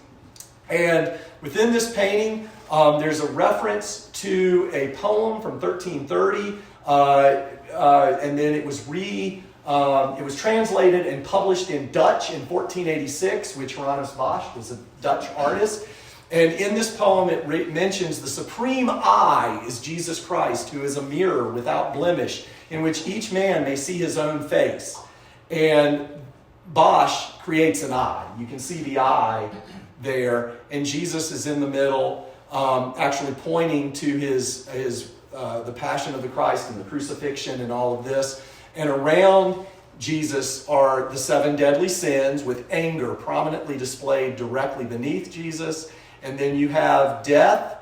And within this painting, there's a reference to a poem from 1330, and then it was translated and published in Dutch in 1486, which Hieronymus Bosch was a Dutch artist. And in this poem, it mentions the supreme I is Jesus Christ, who is a mirror without blemish, in which each man may see his own face. And Bosch creates an eye. You can see the eye there, and Jesus is in the middle, actually pointing to the passion of the Christ and the crucifixion and all of this. And around Jesus are the 7 deadly sins, with anger prominently displayed directly beneath Jesus. And then you have death,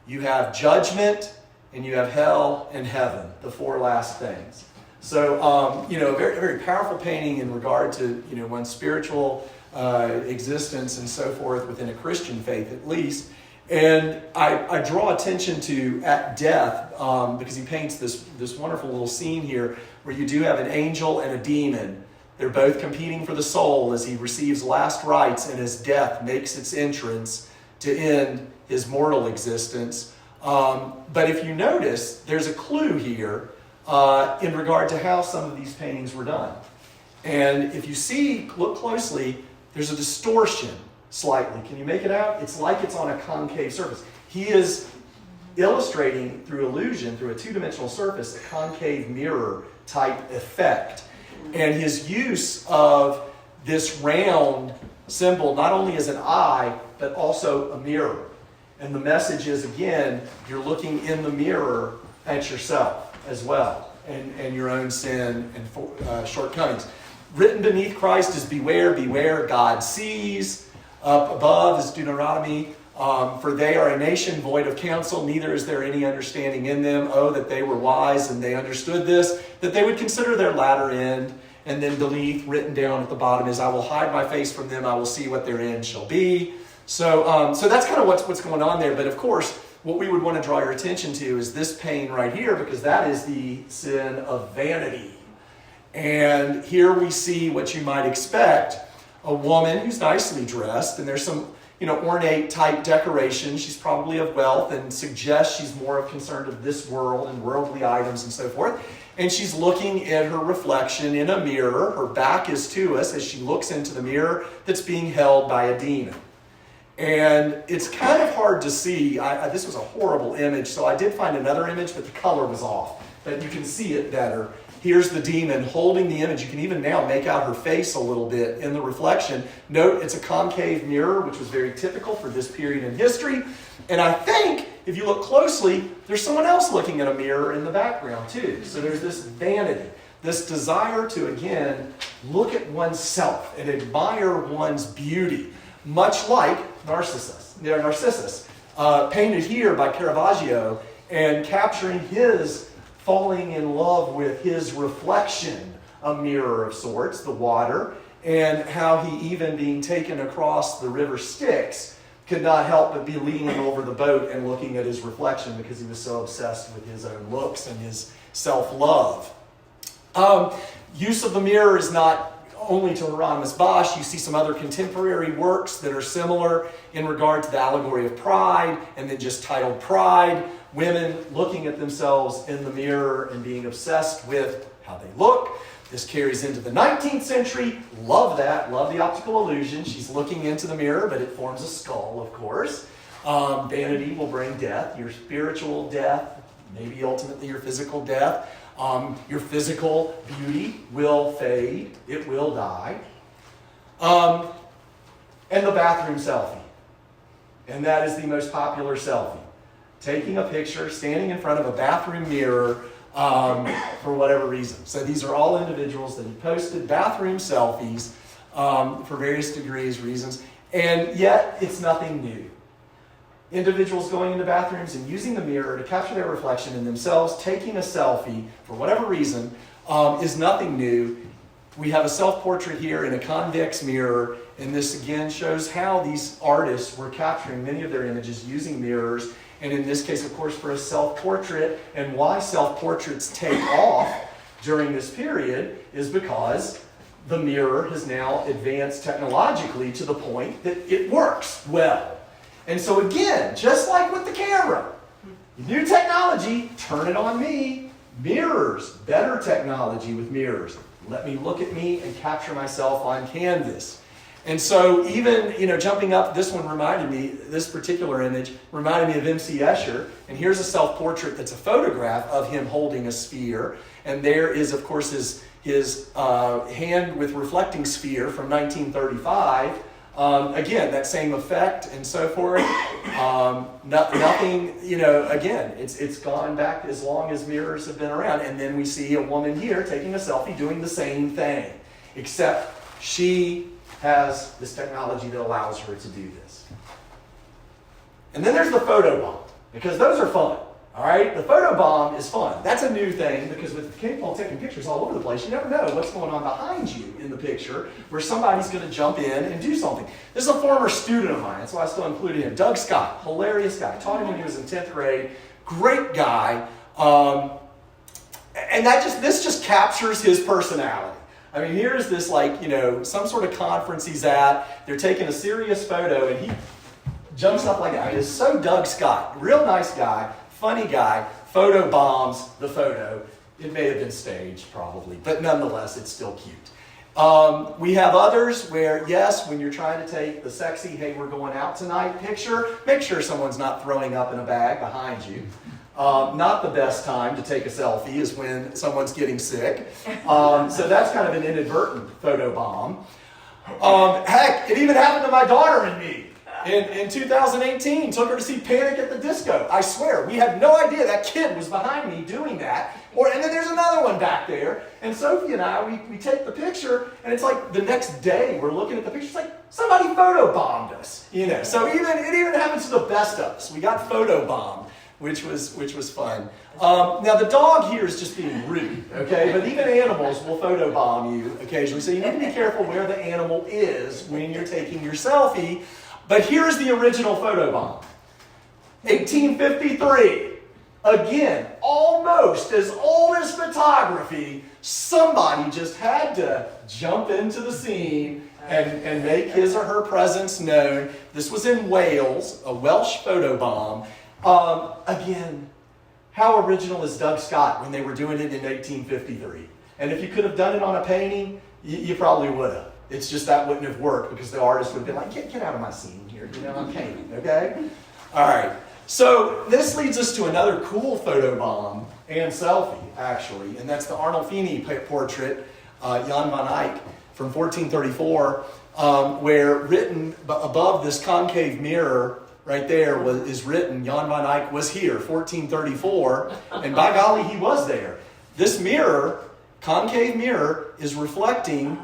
you have judgment, and you have hell and heaven, the 4 last things. So, a very, very powerful painting in regard to, one's spiritual existence and so forth within a Christian faith at least. And I draw attention to at death because he paints this wonderful little scene here where you do have an angel and a demon. They're both competing for the soul as he receives last rites and as death makes its entrance to end his mortal existence. But if you notice, there's a clue here in regard to how some of these paintings were done. And if you look closely, there's a distortion slightly. Can you make it out? It's like it's on a concave surface. He is illustrating through illusion, through a 2-dimensional surface, a concave mirror type effect. And his use of this round symbol, not only as an eye, but also a mirror. And the message is, again, you're looking in the mirror at yourself as well. and your own sin and shortcomings. Written beneath Christ is beware, beware, God sees. Up above is Deuteronomy. For they are a nation void of counsel, neither is there any understanding in them. Oh, that they were wise and they understood this, that they would consider their latter end. And then beneath, written down at the bottom is, I will hide my face from them, I will see what their end shall be. So that's kind of what's going on there. But of course, what we would want to draw your attention to is this pain right here, because that is the sin of vanity. And here we see what you might expect, a woman who's nicely dressed, and there's some ornate type decoration. She's probably of wealth and suggests she's more concerned of this world and worldly items and so forth. And she's looking at her reflection in a mirror. Her back is to us as she looks into the mirror that's being held by a demon. And it's kind of hard to see. This was a horrible image, so I did find another image, but the color was off. But you can see it better. Here's the demon holding the image. You can even now make out her face a little bit in the reflection. Note it's a concave mirror, which was very typical for this period in history. And I think, if you look closely, there's someone else looking at a mirror in the background too. So there's this vanity, this desire to, again, look at oneself and admire one's beauty, much like Narcissus, painted here by Caravaggio and capturing his falling in love with his reflection, a mirror of sorts, the water, and how he, even being taken across the river Styx, could not help but be leaning over the boat and looking at his reflection because he was so obsessed with his own looks and his self-love. Use of the mirror is not only to Hieronymus Bosch. You see some other contemporary works that are similar in regard to the allegory of pride, and then just titled Pride. Women looking at themselves in the mirror and being obsessed with how they look. This carries into the 19th century. Love that. Love the optical illusion. She's looking into the mirror, but it forms a skull, of course. Vanity will bring death, your spiritual death, maybe ultimately your physical death. Your physical beauty will fade. It will die. And the bathroom selfie. And that is the most popular selfie. Taking a picture, standing in front of a bathroom mirror for whatever reason. So these are all individuals that have posted bathroom selfies for various degrees, reasons. And yet, it's nothing new. Individuals going into bathrooms and using the mirror to capture their reflection in themselves, taking a selfie for whatever reason, is nothing new. We have a self-portrait here in a convex mirror, and this again shows how these artists were capturing many of their images using mirrors, and in this case, of course, for a self-portrait. And why self-portraits take off during this period is because the mirror has now advanced technologically to the point that it works well. And so again, just like with the camera, new technology, turn it on me. Mirrors, better technology with mirrors. Let me look at me and capture myself on canvas. And so even, jumping up, this one reminded me, this particular image reminded me of M.C. Escher. And here's a self-portrait that's a photograph of him holding a sphere. And there is, of course, his hand with reflecting sphere from 1935. Again, that same effect and so forth. Nothing, again, it's gone back as long as mirrors have been around. And then we see a woman here taking a selfie doing the same thing, except she has this technology that allows her to do this. And then there's the photo bomb, because those are fun. All right, the photo bomb is fun. That's a new thing, because with people taking pictures all over the place, you never know what's going on behind you in the picture, where somebody's going to jump in and do something. This is a former student of mine, that's why I still included him. Doug Scott, hilarious guy. Taught him when he was in 10th grade. Great guy. And this just captures his personality. I mean, here's this some sort of conference he's at. They're taking a serious photo, and he jumps up like that. It's so Doug Scott. Real nice guy. Funny guy, photo bombs the photo. It may have been staged, probably, but nonetheless, it's still cute. We have others where, yes, when you're trying to take the sexy, hey, we're going out tonight picture, make sure someone's not throwing up in a bag behind you. Not the best time to take a selfie is when someone's getting sick. So that's kind of an inadvertent photo bomb. Heck, it even happened to my daughter and me. In 2018, took her to see Panic at the Disco. I swear, we had no idea that kid was behind me doing that. And then there's another one back there. And Sophie and I, we take the picture, and it's like the next day we're looking at the picture. It's like somebody photobombed us, you know. So it even happens to the best of us. We got photobombed, which was fun. Now the dog here is just being rude, okay? But even animals will photobomb you occasionally. So you need to be careful where the animal is when you're taking your selfie. But here's the original photobomb. 1853. Again, almost as old as photography, somebody just had to jump into the scene and make his or her presence known. This was in Wales, a Welsh photobomb. Again, how original is Doug Scott when they were doing it in 1853? And if you could have done it on a painting, you probably would have. It's just that wouldn't have worked because the artist would have been like, get out of my scene here, you know, I'm painting, okay? All right. So this leads us to another cool photobomb and selfie, actually, and that's the Arnolfini portrait, Jan van Eyck, from 1434, where written above this concave mirror right there is written, Jan van Eyck was here, 1434, and by golly, he was there. This mirror, concave mirror, is reflecting,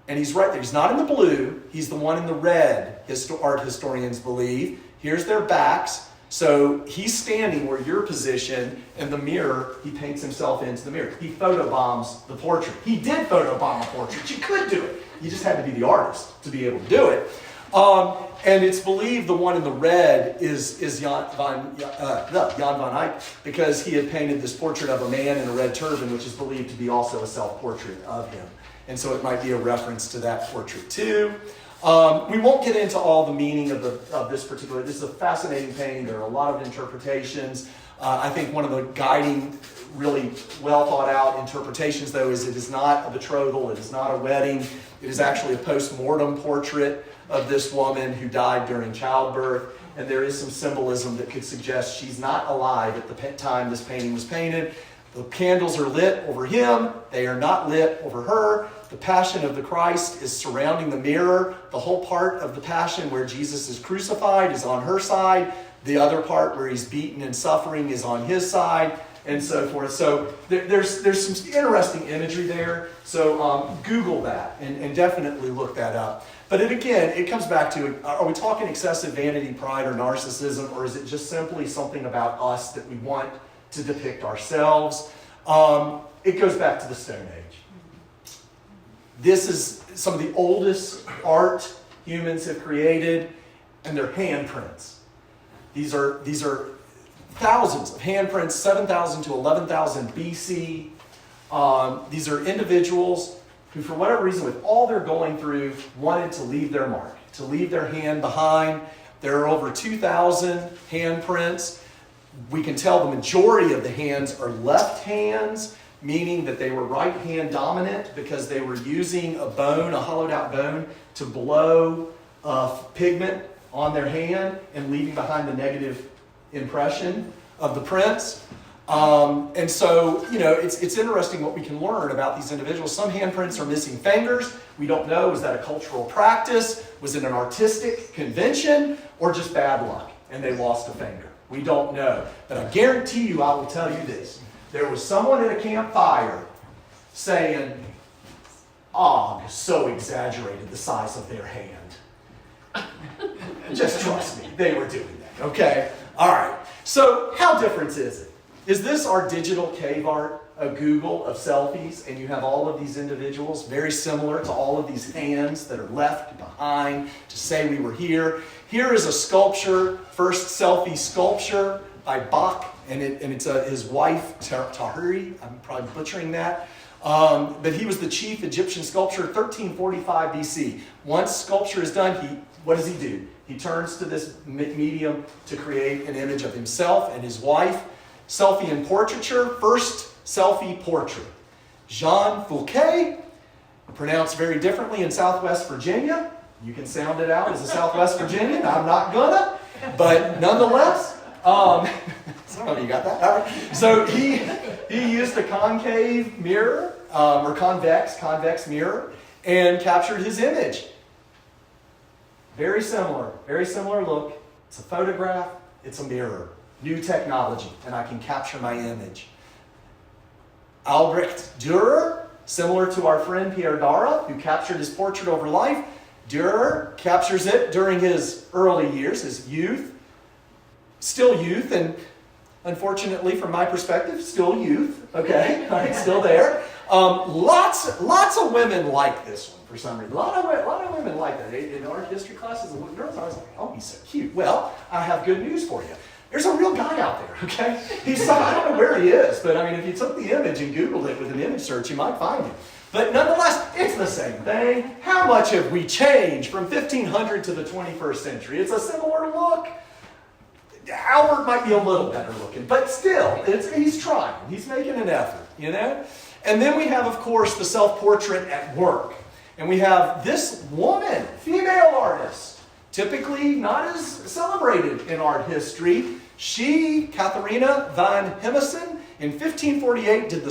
and he's right there. He's not in the blue, he's the one in the red, art historians believe. Here's their backs. So he's standing where you're positioned, and the mirror, he paints himself into the mirror. He photobombs the portrait. He did photobomb a portrait. You could do it. You just had to be the artist to be able to do it. And it's believed the one in the red is Jan van Eyck because he had painted this portrait of a man in a red turban, which is believed to be also a self-portrait of him. And so it might be a reference to that portrait too. We won't get into all the meaning of this particular. This is a fascinating painting. There are a lot of interpretations. I think one of the guiding, really well thought out interpretations, though, is it is not a betrothal. It is not a wedding. It is actually a post-mortem portrait of this woman who died during childbirth. And there is some symbolism that could suggest she's not alive at the time this painting was painted. The candles are lit over him. They are not lit over her. The Passion of the Christ is surrounding the mirror. The whole part of the Passion where Jesus is crucified is on her side. The other part where he's beaten and suffering is on his side, and so forth. So there's some interesting imagery there. So Google that and definitely look that up. But it comes back to, are we talking excessive vanity, pride, or narcissism, or is it just simply something about us that we want to depict ourselves? It goes back to the Stone Age. This is some of the oldest art humans have created, and they're handprints. These are thousands of handprints, 7,000 to 11,000 BC. These are individuals who, for whatever reason, with all they're going through, wanted to leave their mark, to leave their hand behind. There are over 2,000 handprints. We can tell the majority of the hands are left hands, meaning that they were right hand dominant because they were using a bone, a hollowed out bone, to blow pigment on their hand and leaving behind the negative impression of the prints. And so, it's interesting what we can learn about these individuals. Some handprints are missing fingers. We don't know, is that a cultural practice? Was it an artistic convention? Or just bad luck and they lost a finger? We don't know. But I guarantee you, I will tell you this. There was someone at a campfire saying, Og so exaggerated the size of their hand. Just trust me, they were doing that, okay? All right, so how different is it? Is this our digital cave art, a Google of selfies, and you have all of these individuals very similar to all of these hands that are left behind to say we were here? Here is a sculpture, first selfie sculpture by Bach, and it's his wife, Tahiri. I'm probably butchering that. But he was the chief Egyptian sculptor, 1345 BC. Once sculpture is done, what does he do? He turns to this medium to create an image of himself and his wife. Selfie and portraiture, first selfie portrait. Jean Fouquet, pronounced very differently in Southwest Virginia. You can sound it out as a Southwest Virginian. I'm not gonna, but nonetheless, some of you got that. All right. So he used a concave mirror or convex mirror and captured his image. very similar look. It's a photograph, it's a mirror, new technology, and I can capture my image. Albrecht Dürer, similar to our friend Pierre Dara, who captured his portrait over life. Dürer captures it during his early years, his youth. Still youth, and unfortunately, from my perspective, still youth. Okay, all right, still there. Lots of women like this one for some reason. A lot of women like that. In art history classes, the girls always like, "Oh, he's so cute." Well, I have good news for you. There's a real guy out there. Okay, I don't know where he is, but I mean, if you took the image and Googled it with an image search, you might find him. But nonetheless, it's the same thing. How much have we changed from 1500 to the 21st century? It's a similar look. Albert might be a little better looking, but still, he's trying. He's making an effort, you know? And then we have, of course, the self-portrait at work. And we have this woman, female artist, typically not as celebrated in art history. She, Catharina van Hemmesen, in 1548 did the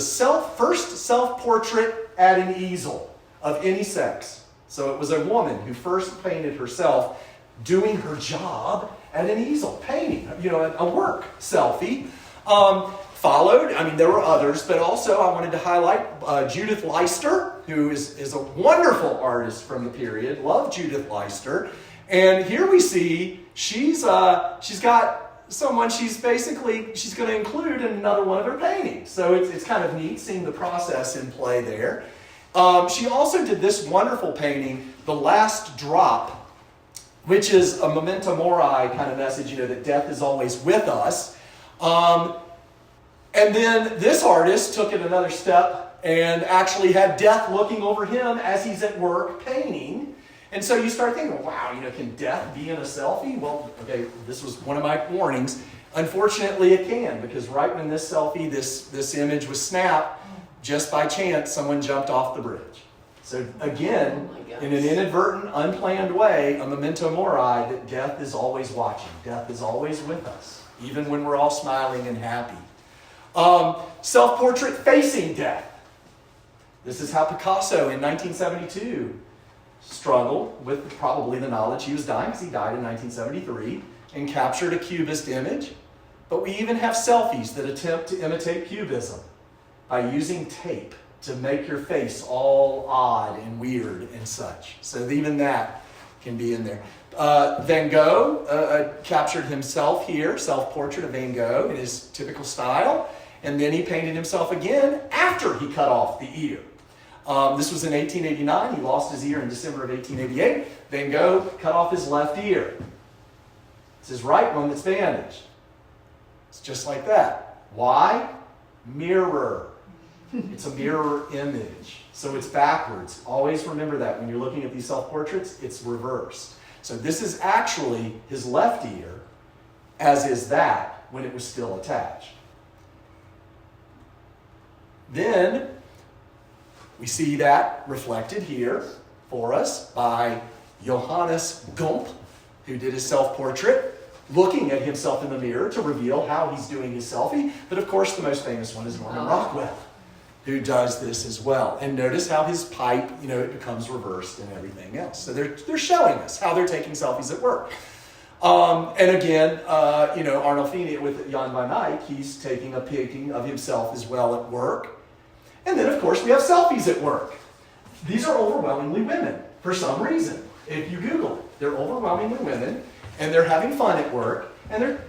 first self-portrait at an easel of any sex. So it was a woman who first painted herself doing her job at an easel, painting, a work selfie. Followed, there were others, but also I wanted to highlight Judith Leister, who is a wonderful artist from the period. Love Judith Leister. And here we see she's got someone she's going to include in another one of her paintings. So it's kind of neat seeing the process in play there. She also did this wonderful painting, The Last Drop, which is a memento mori kind of message, that death is always with us. And then this artist took it another step and actually had death looking over him as he's at work painting. And so you start thinking, wow, can death be in a selfie? Well, okay, this was one of my warnings. Unfortunately, it can, because right when this selfie, this image was snapped, just by chance, someone jumped off the bridge. So again, in an inadvertent, unplanned way, a memento mori that death is always watching. Death is always with us, even when we're all smiling and happy. Self-portrait facing death. This is how Picasso in 1972 struggled with probably the knowledge he was dying, because he died in 1973, and captured a Cubist image. But we even have selfies that attempt to imitate Cubism by using tape to make your face all odd and weird and such. So even that can be in there. Van Gogh captured himself here, self-portrait of Van Gogh in his typical style, and then he painted himself again after he cut off the ear. This was in 1889. He lost his ear in December of 1888. Van Gogh cut off his left ear. It's his right one that's bandaged. It's just like that. Why? Mirror. It's a mirror image. So it's backwards. Always remember that when you're looking at these self-portraits, it's reversed. So this is actually his left ear, as is that when it was still attached. Then we see that reflected here for us by Johannes Gump, who did his self-portrait, looking at himself in the mirror to reveal how he's doing his selfie. But of course, the most famous one is Norman Rockwell, who does this as well. And notice how his pipe, it becomes reversed and everything else. So they're showing us how they're taking selfies at work. And again, Arnolfini with Jan van Eyck, he's taking a painting of himself as well at work. And then, of course, we have selfies at work. These are overwhelmingly women, for some reason. If you Google it, they're overwhelmingly women, and they're having fun at work. And they're,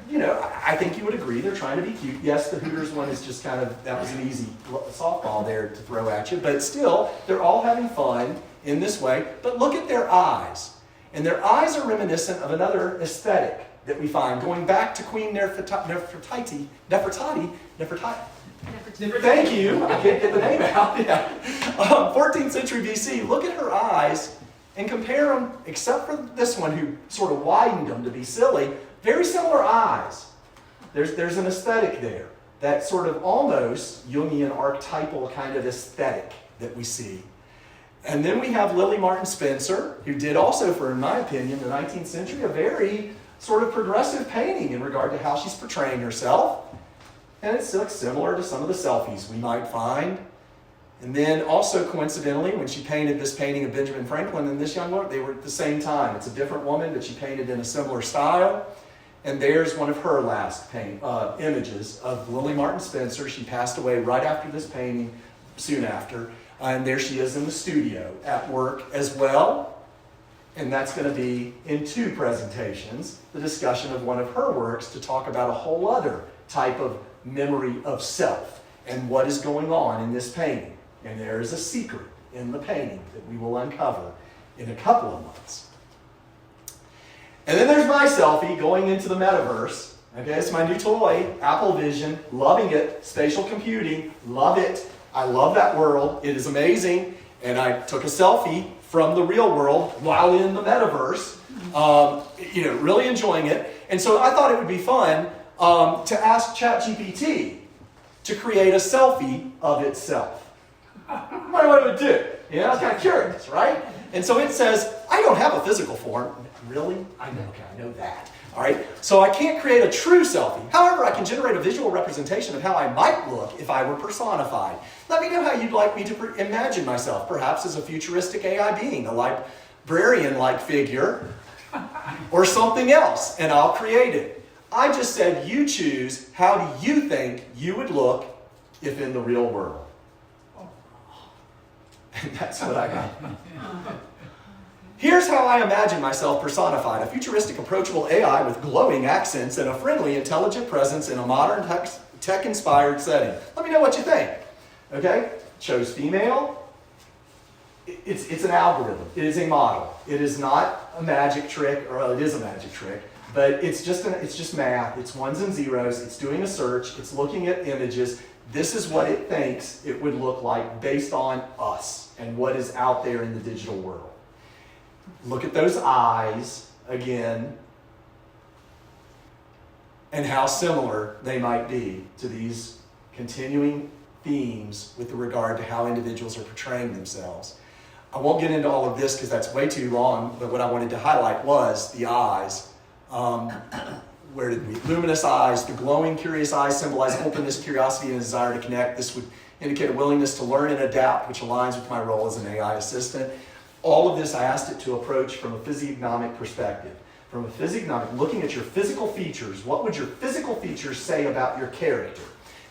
I think you would agree, they're trying to be cute. Yes, the Hooters one is just that was an easy softball there to throw at you. But still, they're all having fun in this way. But look at their eyes. And their eyes are reminiscent of another aesthetic that we find, going back to Queen Nefertiti. Thank you. I can't get the name out. Yeah. 14th century BC. Look at her eyes and compare them, except for this one who sort of widened them to be silly. Very similar eyes. There's an aesthetic there. That sort of almost Jungian archetypal kind of aesthetic that we see. And then we have Lily Martin Spencer, who did also, for, in my opinion, the 19th century, a very sort of progressive painting in regard to how she's portraying herself. And it looks similar to some of the selfies we might find And then also coincidentally, when she painted this painting of Benjamin Franklin and this young woman, they were at the same time. It's a different woman, but she painted in a similar style. And there's one of her last images of Lily Martin Spencer. She passed away right after this painting, soon after. And there she is in the studio at work as well. And that's going to be in 2 presentations, the discussion of one of her works to talk about a whole other type of memory of self and what is going on in this painting. And there is a secret in the painting that we will uncover in a couple of months. And then there's my selfie going into the metaverse. Okay, it's my new toy, Apple Vision, loving it, spatial computing, love it. I love that world. It is amazing. And I took a selfie from the real world while in the metaverse, really enjoying it. And so I thought it would be fun to ask ChatGPT to create a selfie of itself. What would it do? I was kind of curious, right? And so it says, I don't have a physical form. Really? I know that. All right? So I can't create a true selfie. However, I can generate a visual representation of how I might look if I were personified. Let me know how you'd like me to imagine myself, perhaps as a futuristic AI being, a librarian-like figure, or something else, and I'll create it. I just said, you choose, how do you think you would look if in the real world? And that's what I got. Here's how I imagine myself personified: a futuristic, approachable AI with glowing accents and a friendly, intelligent presence in a modern, tech-inspired setting. Let me know what you think. Okay? Chose female. It's an algorithm. It is a model. It is not a magic trick, or it is a magic trick, but it's just math. It's ones and zeros. It's doing a search. It's looking at images. This is what it thinks it would look like based on us and what is out there in the digital world. Look at those eyes again and how similar they might be to these continuing themes with regard to how individuals are portraying themselves. I won't get into all of this because that's way too long, but what I wanted to highlight was the eyes. Where did we? Luminous eyes, the glowing, curious eyes symbolize openness, curiosity, and a desire to connect. This would indicate a willingness to learn and adapt, which aligns with my role as an AI assistant. All of this, I asked it to approach from a physiognomic perspective. From a physiognomic, looking at your physical features, what would your physical features say about your character?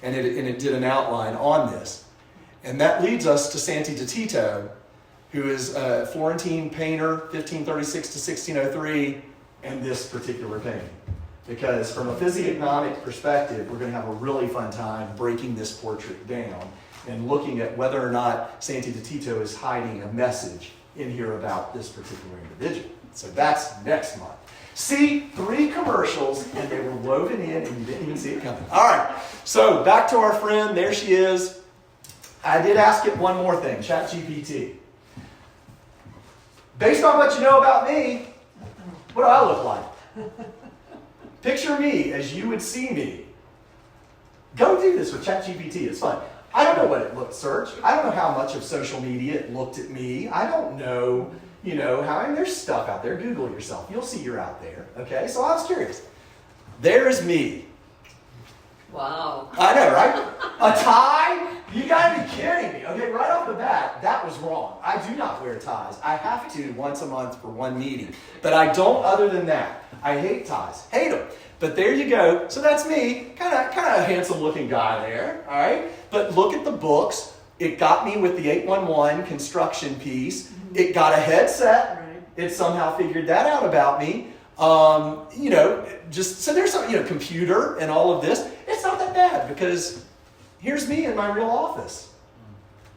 And it did an outline on this. And that leads us to Santi de Tito, who is a Florentine painter, 1536 to 1603, and this particular painting. Because from a physiognomic perspective, we're going to have a really fun time breaking this portrait down and looking at whether or not Santi de Tito is hiding a message in here about this particular individual. So that's next month. See, 3 commercials, and they were woven in, and you didn't even see it coming. All right, so back to our friend. There she is. I did ask it one more thing, ChatGPT. Based on what you know about me, what do I look like? Picture me as you would see me. Go do this with ChatGPT. It's fun. I don't know what it looked search. I don't know how much of social media it looked at me. I don't know, how, and there's stuff out there. Google yourself. You'll see you're out there. Okay, so I was curious. There's me. Wow. I know, right? A tie? You gotta be kidding me. Okay, right off the bat, that was wrong. I do not wear ties. I have to once a month for one meeting. But I don't other than that. I hate ties. Hate them. But there you go. So that's me. Kind of a handsome looking guy there. All right? But look at the books. It got me with the 811 construction piece. It got a headset. Right. It somehow figured that out about me. So there's some, computer and all of this. It's not that bad because here's me in my real office.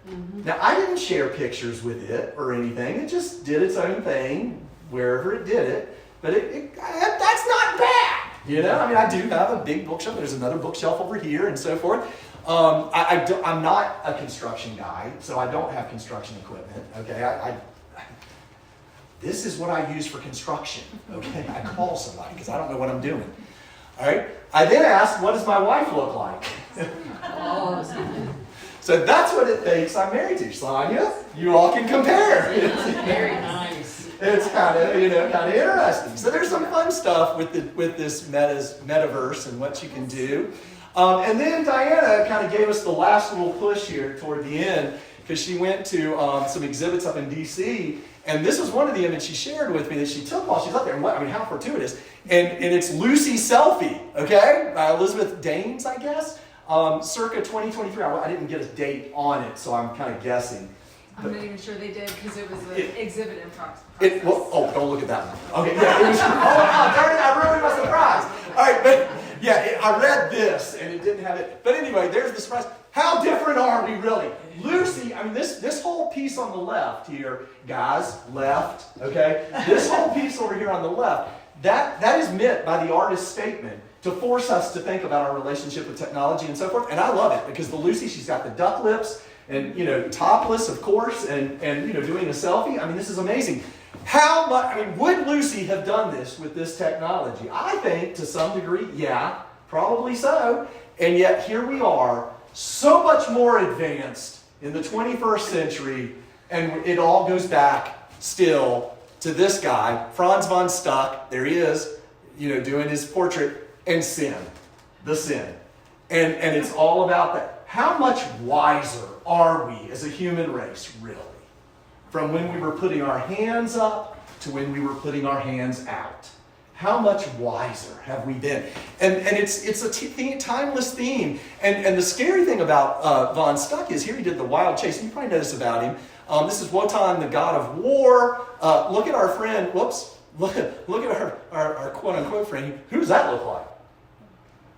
Mm-hmm. Now, I didn't share pictures with it or anything. It just did its own thing wherever it did it. But that's not bad. I do have a big bookshelf. There's another bookshelf over here and so forth. I'm not a construction guy, so I don't have construction equipment. Okay, this is what I use for construction. Okay, I call somebody because I don't know what I'm doing. All right. I then asked, what does my wife look like? So that's what it thinks I'm married to. Sonia, you all can compare. Very nice. It's kind of interesting. So there's some fun stuff with this metaverse and what you can do. And then Diana kind of gave us the last little push here toward the end, because she went to some exhibits up in D.C., and this was one of the images she shared with me that she took while she's up there. And I mean, how fortuitous. And it's Lucy Selfie, okay? By Elizabeth Daines, I guess, circa 2023. I didn't get a date on it, so I'm kind of guessing. I'm not even sure they did because it was an exhibit in process. Don't look at that one. Okay, yeah, it was, darn it, I ruined my surprise. All right, but yeah, I read this and it didn't have it. But anyway, there's the surprise. How different are we really? Lucy, I mean, this whole piece on the left here, guys, left, okay? This whole piece over here on the left, that is meant by the artist's statement to force us to think about our relationship with technology and so forth. And I love it because the Lucy, she's got the duck lips and, topless, of course, and doing a selfie. I mean, this is amazing. How much, would Lucy have done this with this technology? I think to some degree, yeah, probably so. And yet here we are, so much more advanced in the 21st century, and it all goes back still to this guy, Franz von Stuck. There he is, doing his portrait, and sin, the sin. And it's all about that. How much wiser are we as a human race, really? From when we were putting our hands up to when we were putting our hands out. How much wiser have we been? And it's a timeless theme. And the scary thing about von Stuck is here he did the wild chase. You probably noticed about him. This is Wotan, the god of war. Look at our friend. Whoops. Look at our quote-unquote friend. Who does that look like?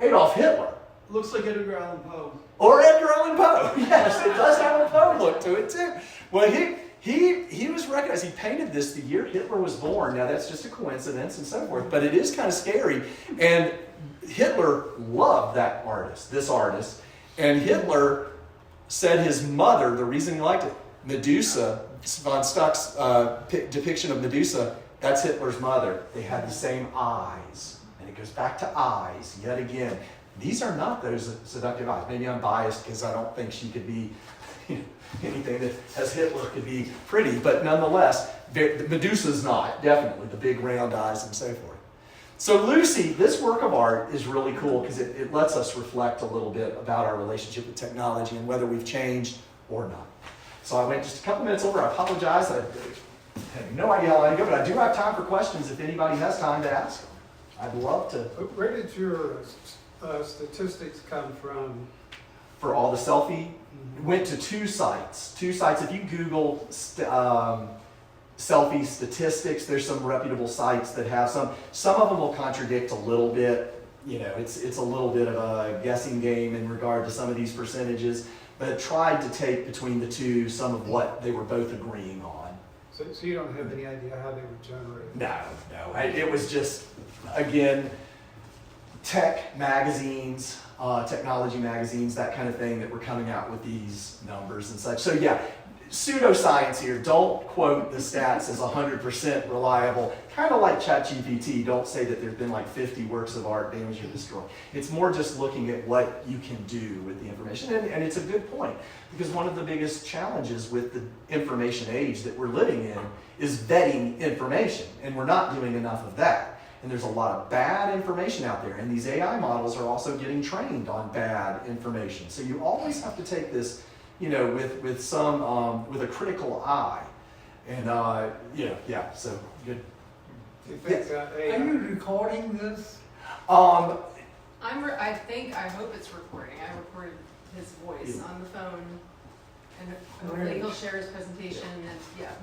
Adolf Hitler. Looks like Edgar Allan Poe. Or Edgar Allan Poe. Yes, it does have a Poe look to it too. Well, he was recognized. He painted this the year Hitler was born. Now that's just a coincidence and so forth, but it is kind of scary. And Hitler loved this artist. And Hitler said his mother, the reason he liked it, Medusa, von Stuck's depiction of Medusa, that's Hitler's mother. They had the same eyes. And it goes back to eyes yet again. These are not those seductive eyes. Maybe I'm biased because I don't think she could be anything that as Hitler could be pretty, but nonetheless, Medusa's not, definitely, the big round eyes and so forth. So Lucy, this work of art is really cool because it lets us reflect a little bit about our relationship with technology and whether we've changed or not. So I went just a couple minutes over. I apologize. I have no idea how long to go, but I do have time for questions if anybody has time to ask them. I'd love to. Where did your statistics come from? For all the selfie, went to two sites. If you Google selfie statistics, there's some reputable sites that have some. Some of them will contradict a little bit. It's a little bit of a guessing game in regard to some of these percentages, but tried to take between the two some of what they were both agreeing on. So you don't have any idea how they were generated? No. It was just, again, tech magazines, technology magazines, that kind of thing that were coming out with these numbers and such. So yeah, pseudoscience here. Don't quote the stats as 100% reliable. Kind of like ChatGPT. Don't say that there's been like 50 works of art damaged or destroyed. It's more just looking at what you can do with the information. And it's a good point, because one of the biggest challenges with the information age that we're living in is vetting information. And we're not doing enough of that. And there's a lot of bad information out there. And these AI models are also getting trained on bad information. So you always have to take this, with some, with a critical eye. And, so good. Are you recording this? I hope it's recording. I recorded his voice on the phone, and hopefully he'll share his presentation, and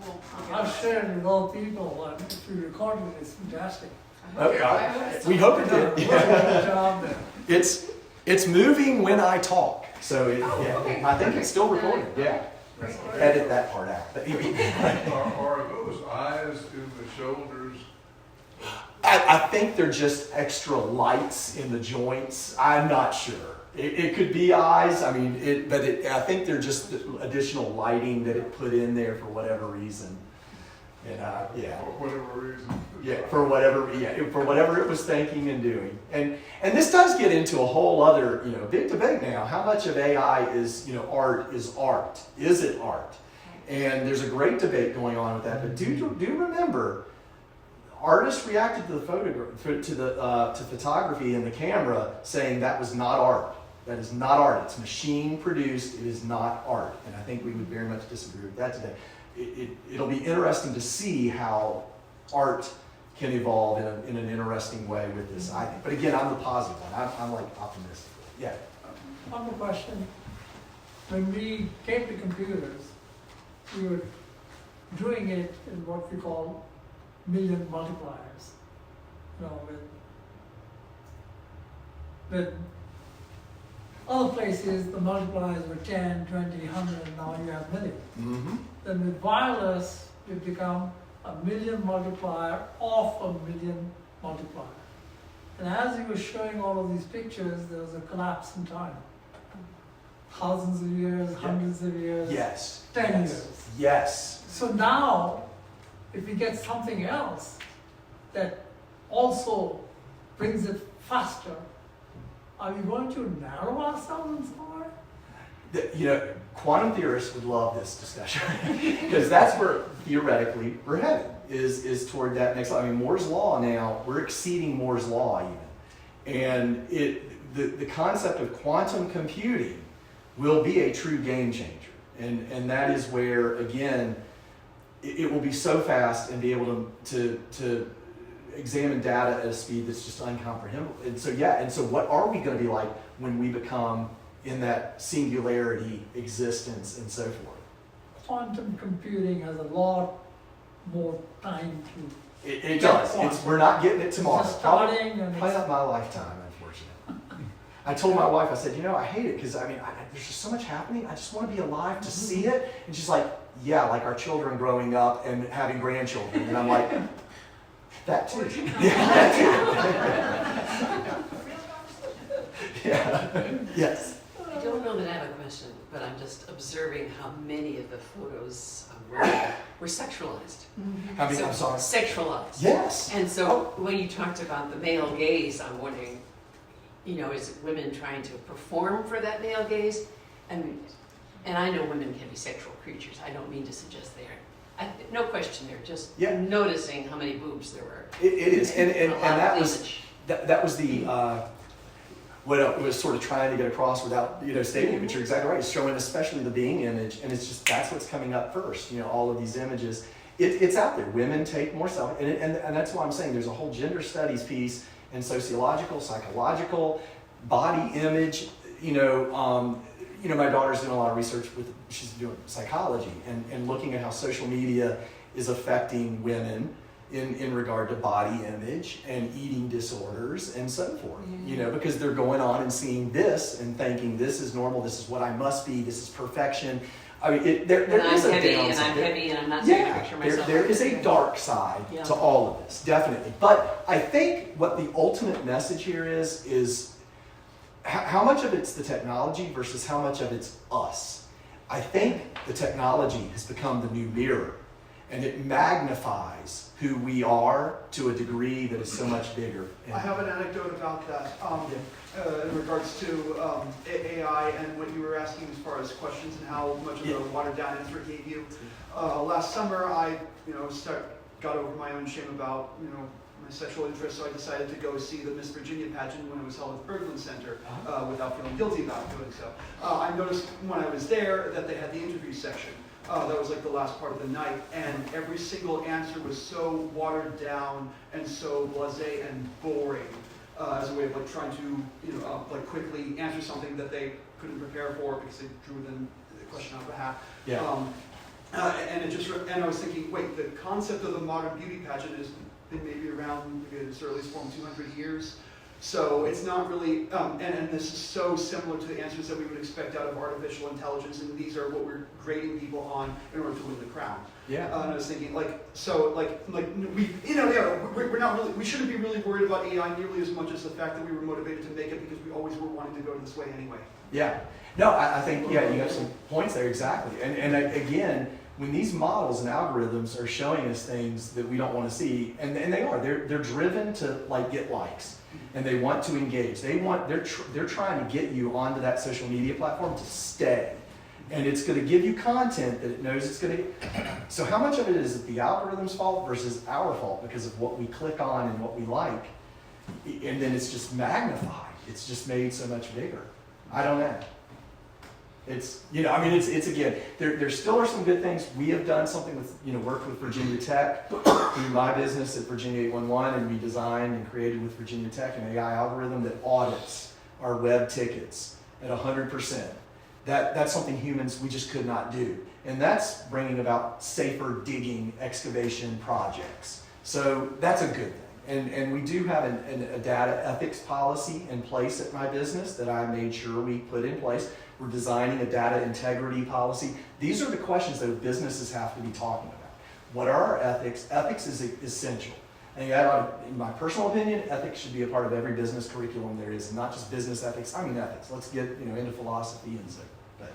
we'll get I've shared it with all people, if you recorded it, it's fantastic. We hope it did. Good job there. It's moving when I talk, so okay. I think it's still recording. Yeah, edit that part out. Are those eyes to the shoulders? I think they're just extra lights in the joints. I'm not sure. It could be eyes. I think they're just additional lighting that it put in there for whatever reason. And For whatever reason. For whatever it was thinking and doing. And this does get into a whole other, big debate now. How much of AI is, art is art? Is it art? And there's a great debate going on with that. But do remember, artists reacted to the photography and the camera saying that was not art. That is not art. It's machine produced. It is not art. And I think we would very much disagree with that today. It'll be interesting to see how art can evolve in an interesting way with this, I think. But again, I'm the positive one. I'm like optimistic. Yeah. One more question. When we came to computers, we were doing it in what we call million multipliers. You know, with other places, the multipliers were 10, 20, 100, and now you have million. Mm-hmm. Then with wireless, we've become a million multiplier of a million multiplier. And as you were showing all of these pictures, there was a collapse in time. Thousands of years, hundreds of years, Yes. 10 Yes. years. Yes. So now, if we get something else that also brings it faster, are we going to narrow ourselves in some way? Quantum theorists would love this discussion because that's where theoretically we're headed is toward that next level. I mean, Moore's law now, we're exceeding Moore's law even. And the concept of quantum computing will be a true game changer. And that is where, again, it will be so fast and be able to examine data at a speed that's just uncomprehendable. And so what are we going to be like when we become in that singularity existence and so forth? Quantum computing has a lot more time to. It does. We're not getting it tomorrow. It's just starting and Probably it's, not my lifetime, unfortunately. I told my wife, I said, I hate it because there's just so much happening. I just want to be alive to see it. And she's like, yeah, like our children growing up and having grandchildren. And I'm like, that too. Yeah, that too. Yeah. Yes. I don't know that I have a question, but I'm just observing how many of the photos were sexualized. I mean, I'm sorry. Sexualized. Yes. And so when you talked about the male gaze, I'm wondering, is it women trying to perform for that male gaze? And I know women can be sexual creatures. I don't mean to suggest they are. No question there, just noticing how many boobs there were. It is. And that was cleavage. that was the what it was sort of trying to get across without stating it, but you're exactly right. It's showing especially the being image, and it's just that's what's coming up first. All of these images. It's out there. Women take more self, and that's why I'm saying there's a whole gender studies piece and sociological, psychological, body image. My daughter's doing a lot of research she's doing psychology and looking at how social media is affecting women in regard to body image and eating disorders and so forth. Because they're going on and seeing this and thinking this is normal, this is what I must be, this is perfection. I mean, there is a downside. I'm heavy, and I'm not taking a picture of myself. There is a dark side to all of this, definitely. But I think what the ultimate message here is how much of it's the technology versus how much of it's us. I think the technology has become the new mirror, and it magnifies who we are to a degree that is so much bigger. I have an anecdote about that in regards to AI and what you were asking as far as questions and how much of a watered down answer it gave you. Last summer, I got over my own shame about my sexual interest, so I decided to go see the Miss Virginia pageant when it was held at the Berglund Center without feeling guilty about doing so. I noticed when I was there that they had the interview section. That was like the last part of the night, and every single answer was so watered down and so blasé and boring as a way of trying to quickly answer something that they couldn't prepare for because they drew them the question on behalf. And I was thinking, wait, the concept of the modern beauty pageant has been maybe around in its earliest form 200 years. So it's not really, and this is so similar to the answers that we would expect out of artificial intelligence, and these are what we're grading people on in order to win the crown. And I was thinking, we're not really, we shouldn't be really worried about AI nearly as much as the fact that we were motivated to make it because we always were wanting to go this way anyway. No, I think, you have some points there, exactly. And again, when these models and algorithms are showing us things that we don't want to see, and they are, they're driven to get likes, and they want to engage. They're trying to get you onto that social media platform to stay, and it's going to give you content that it knows it's going to. So how much of it is the algorithm's fault versus our fault because of what we click on and what we like, and then it's just magnified. It's just made so much bigger. I don't know. It's, I mean, it's again, there still are some good things. We have done something with, worked with Virginia Tech through my business at Virginia 811, and we designed and created with Virginia Tech an AI algorithm that audits our web tickets at 100%. That's something humans, we just could not do. And that's bringing about safer digging excavation projects. So that's a good thing. And we do have a data ethics policy in place at my business that I made sure we put in place. We're designing a data integrity policy. These are the questions that businesses have to be talking about. What are our ethics? Ethics is essential. And in my personal opinion, ethics should be a part of every business curriculum there is, and not just business ethics. I mean ethics. Let's get into philosophy and so. But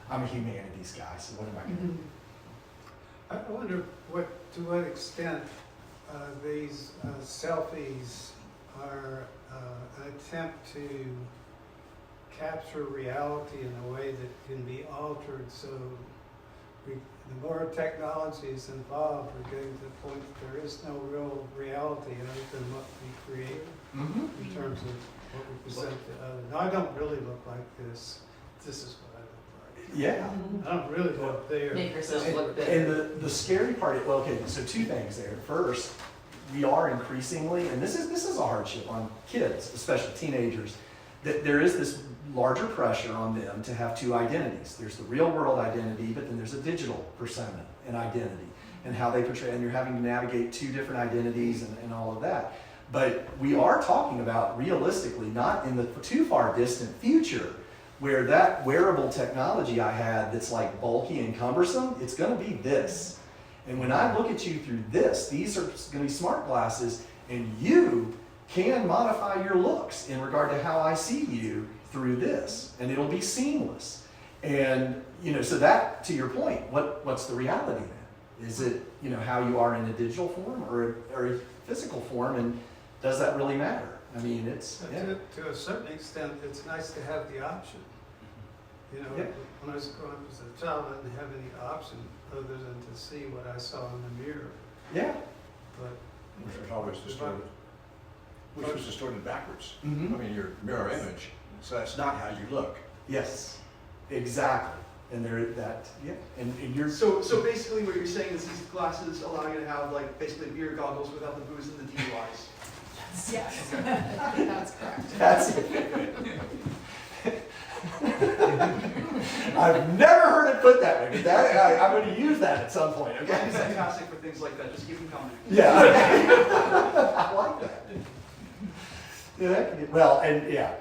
I'm a humanities guy, so what am I going to do? I wonder to what extent these selfies are an attempt to capture reality in a way that can be altered, so the more technology is involved, we're getting to the point that there is no real reality other than what we create in terms of what we present to others. Now, I don't really look like this. This is what I look like. Yeah. I don't really look there. Make yourself look better. And the scary part, well, okay, so two things there. First, we are increasingly, and this is a hardship on kids, especially teenagers, that there is this larger pressure on them to have two identities. There's the real world identity, but then there's a digital persona and identity, and how they portray, and you're having to navigate two different identities and all of that. But we are talking about realistically, not in the too far distant future, where that wearable technology I had that's like bulky and cumbersome, it's gonna be this. And when I look at you through this, these are gonna be smart glasses, and you can modify your looks in regard to how I see you through this, and it'll be seamless. And so that, to your point, what's the reality then? Is it how you are in a digital form or a physical form, and does that really matter? I mean, it's To a certain extent, it's nice to have the option. Yeah. When I was growing up as a child, I didn't have any option other than to see what I saw in the mirror. Yeah. But Which was always distorted. Which was distorted backwards. Mm-hmm. I mean, your mirror image, so that's not how you look. Yes, exactly. And and you're So basically what you're saying is these glasses allow you to have like basically beer goggles without the booze and the DUIs. Yes, that's correct. That's it. I've never heard it put that way, but I'm going to use that at some point. It's Okay. fantastic for things like that. Just keep them coming. Yeah. I like that. Yeah, well, and yeah.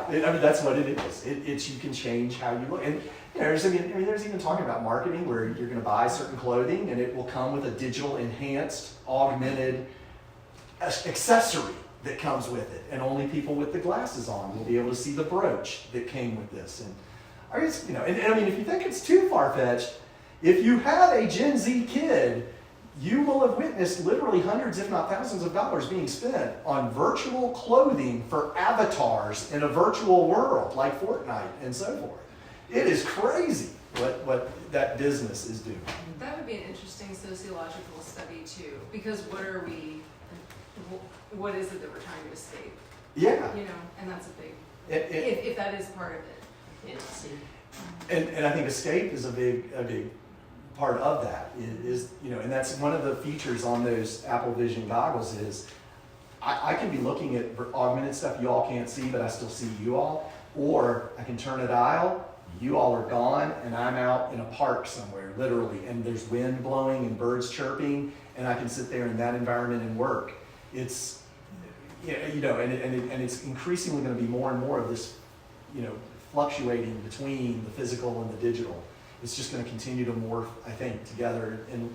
I mean, that's what it is. It's you can change how you look, and there's even talking about marketing where you're going to buy certain clothing, and it will come with a digital enhanced, augmented accessory that comes with it, and only people with the glasses on will be able to see the brooch that came with this. And I guess, and I mean, if you think it's too far-fetched, if you have a Gen Z kid, you will have witnessed literally hundreds, if not thousands of dollars being spent on virtual clothing for avatars in a virtual world like Fortnite and so forth. It is crazy what that business is doing. That would be an interesting sociological study too, because what is it that we're trying to escape? Yeah. And that's a big, It, if that is part of it. and I think escape is a big part of that is and that's one of the features on those Apple Vision goggles is I can be looking at augmented stuff you all can't see, but I still see you all, or I can turn a dial, you all are gone, and I'm out in a park somewhere, literally, and there's wind blowing and birds chirping, and I can sit there in that environment and work. It's and it's increasingly going to be more and more of this fluctuating between the physical and the digital. It's just going to continue to morph, I think, together, and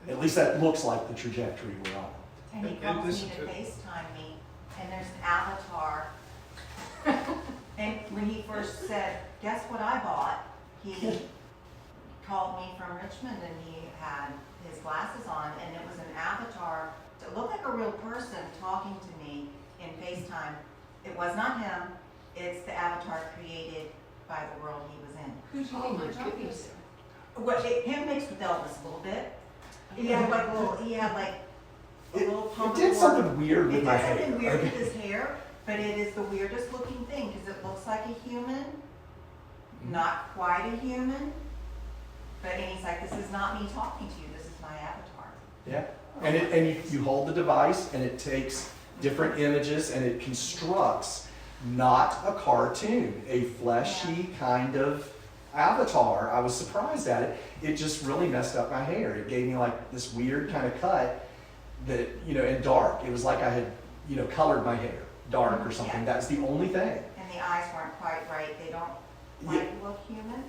at least that looks like the trajectory we're on. And he calls me to FaceTime me, and there's an avatar. And when he first said, guess what I bought? He called me from Richmond, and he had his glasses on, and it was an avatar that looked like a real person talking to me in FaceTime. It was not him, it's the avatar created by the world he was in. Who do you think you're talking to? Him mixed with Elvis a little bit. He had like a little It pump did of something weird with It my did hair. something weird with his hair, But it is the weirdest looking thing, because it looks like a human, not quite a human. But, and he's like, this is not me talking to you, this is my avatar. Yeah, and you hold the device and it takes different images and it constructs not a cartoon, a fleshy kind of avatar. I was surprised at it. It just really messed up my hair. It gave me like this weird kind of cut that, and dark. It was like I had, colored my hair dark or something. That's the only thing. And the eyes weren't quite right, they don't quite look human.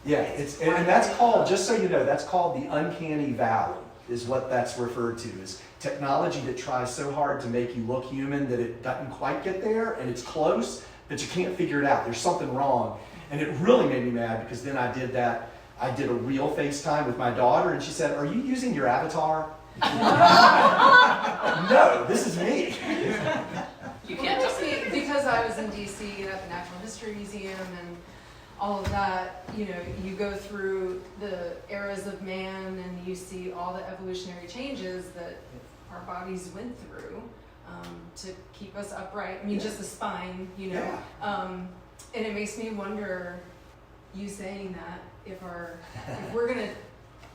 Yeah, and that's called, just so you know, that's called the uncanny valley, is what that's referred to, is technology that tries so hard to make you look human that it doesn't quite get there, and it's close, but you can't figure it out. There's something wrong. And it really made me mad because then I did a real FaceTime with my daughter, and she said, "Are you using your avatar?" No, this is me. You can't Well, tell see, because I was in DC at the Natural History Museum and all of that, you go through the eras of man and you see all the evolutionary changes that our bodies went through to keep us upright. I mean, just the spine, Yeah. And it makes me wonder, you saying that, if we're gonna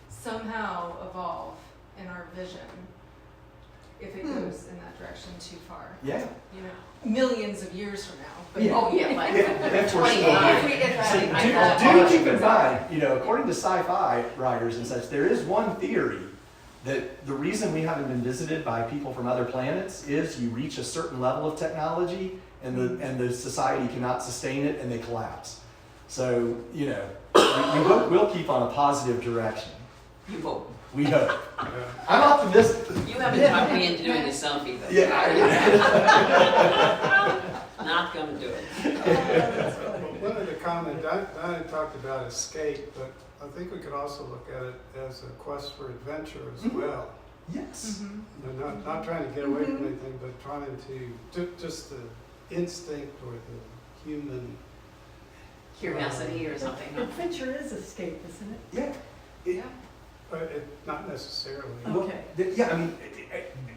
somehow evolve in our vision, if it goes in that direction too far. Yeah. Millions of years from now. But Yeah. Oh, yeah, like If we're 20 still years. do keep in mind, according to sci-fi writers and such, there is one theory that the reason we haven't been visited by people from other planets is you reach a certain level of technology and the society cannot sustain it and they collapse. So, we hope we'll keep on a positive direction. You hope. We hope. I'm optimistic. You haven't talked me into doing the selfie though. Yeah, Not gonna do it. One of the comments, I had talked about escape, but I think we could also look at it as a quest for adventure as well. Yes. Mm-hmm. Not trying to get away from anything, but trying to, just the instinct or the human. Curiosity or something. Adventure is escape, isn't it? Yeah. Yeah. But not necessarily. Okay. Yeah,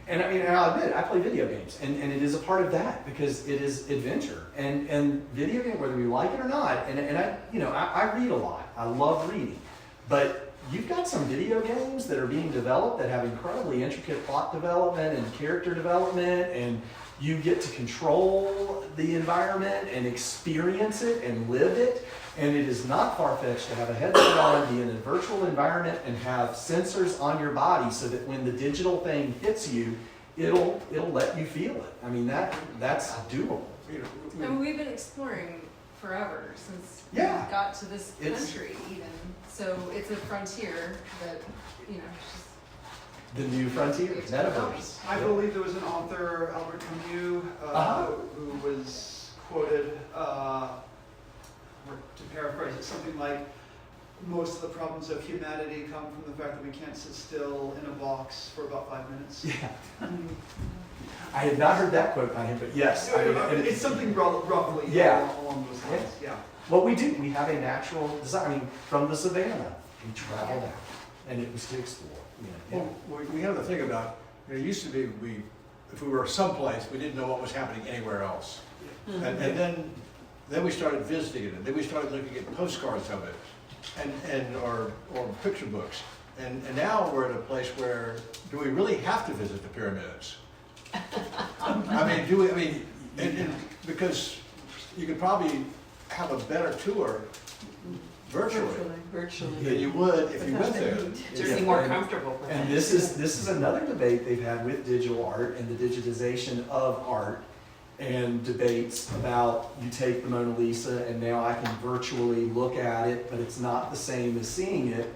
and I'll admit, I play video games, and it is a part of that because it is adventure. And video game, whether we like it or not, and I read a lot. I love reading. But you've got some video games that are being developed that have incredibly intricate plot development and character development, and you get to control the environment and experience it and live it. And it is not far-fetched to have a headset on, be in a virtual environment, and have sensors on your body so that when the digital thing hits you, it'll let you feel it. I mean, that's doable. And we've been exploring forever since we Yeah. got to this It's- country even. So it's a frontier that, just The new frontier, metaverse. I believe there was an author, Albert Camus, who was quoted, or to paraphrase it, something like, most of the problems of humanity come from the fact that we can't sit still in a box for about 5 minutes. Yeah. I had not heard that quote by him, but yes. And It's something roughly Yeah. along those lines, yeah. What we do, we have a natural design. From the savannah, we traveled out, and it was to explore. Well, we have the thing about, it used to be, if we were someplace, we didn't know what was happening anywhere else. And then we started visiting it, and then we started looking at postcards of it, or picture books. And now we're at a place where, do we really have to visit the pyramids? Because you could probably have a better tour virtually than you would if you went there. Certainly more comfortable. And this is another debate they've had with digital art and the digitization of art, and debates about, you take the Mona Lisa and now I can virtually look at it, but it's not the same as seeing it,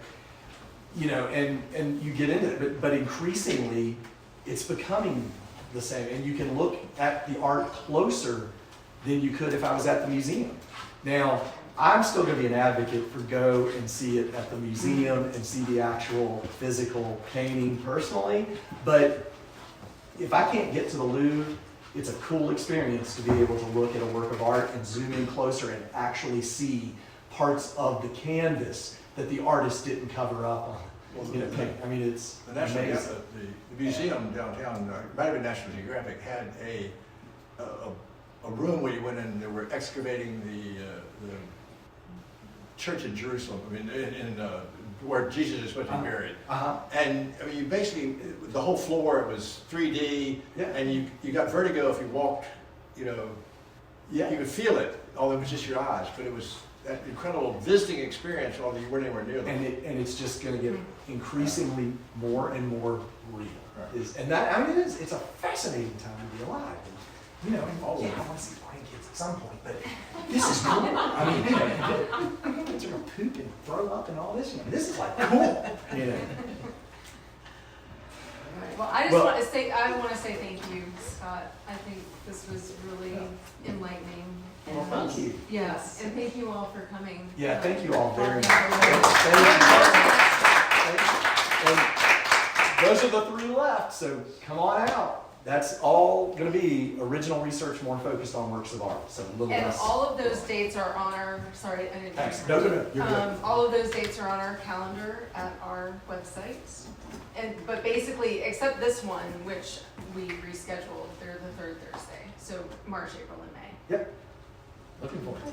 and you get into it, but increasingly it's becoming the same, and you can look at the art closer than you could if I was at the museum. Now, I'm still going to be an advocate for go and see it at the museum and see the actual physical painting personally, but if I can't get to the Louvre, it's a cool experience to be able to look at a work of art and zoom in closer and actually see parts of the canvas that the artist didn't cover up on. It's The National amazing. the museum downtown, might have been National Geographic, had a room where you went in, they were excavating the church in Jerusalem, I mean, where Jesus is supposed to be buried. And I mean, you basically, the whole floor, it was 3D, Yeah. and you got vertigo if you walked, you know, Yeah. you could feel it, although it was just your eyes, but it was that incredible visiting experience, although you weren't anywhere near them. And it's just going to get increasingly more and more real. Right. And that, I mean, it's a fascinating time to be alive. And, you know, I want to see grandkids at some point, but this is cool. I mean, you know, kids are going to poop and throw up and all this. You know, this is like cool. You know. Well, I just Well- want to say, thank you, Scott. I think this was really enlightening. Well, And, thank you. Yes, and thank you all for coming. Yeah, thank you all very much. Thank And those are the 3 left, so come on out. That's all going to be original research, more focused on works of art. So a little And less. all of those dates are on our, sorry, I didn't. Thanks. No, you're good. All of those dates are on our calendar at our website. But basically, except this one, which we rescheduled, they're the 3rd Thursday. So March, April, and May. Yep. Looking forward to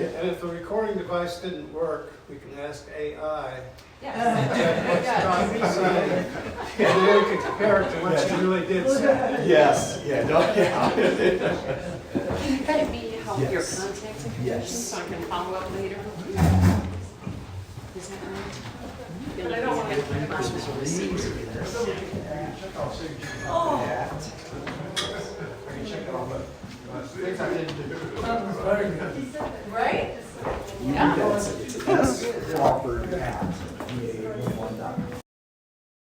it. And if the recording device didn't work, we can ask AI. Yes. Check what Scott saying, and then we can compare it to what she really did say. Yes. Yeah. Yeah. Could it be help your Yes. contact information Yes. so I can follow up later? Is that right? But I don't want to. Christmas release. That was very good. Right? You can get it. That's Crawford at VA1.com.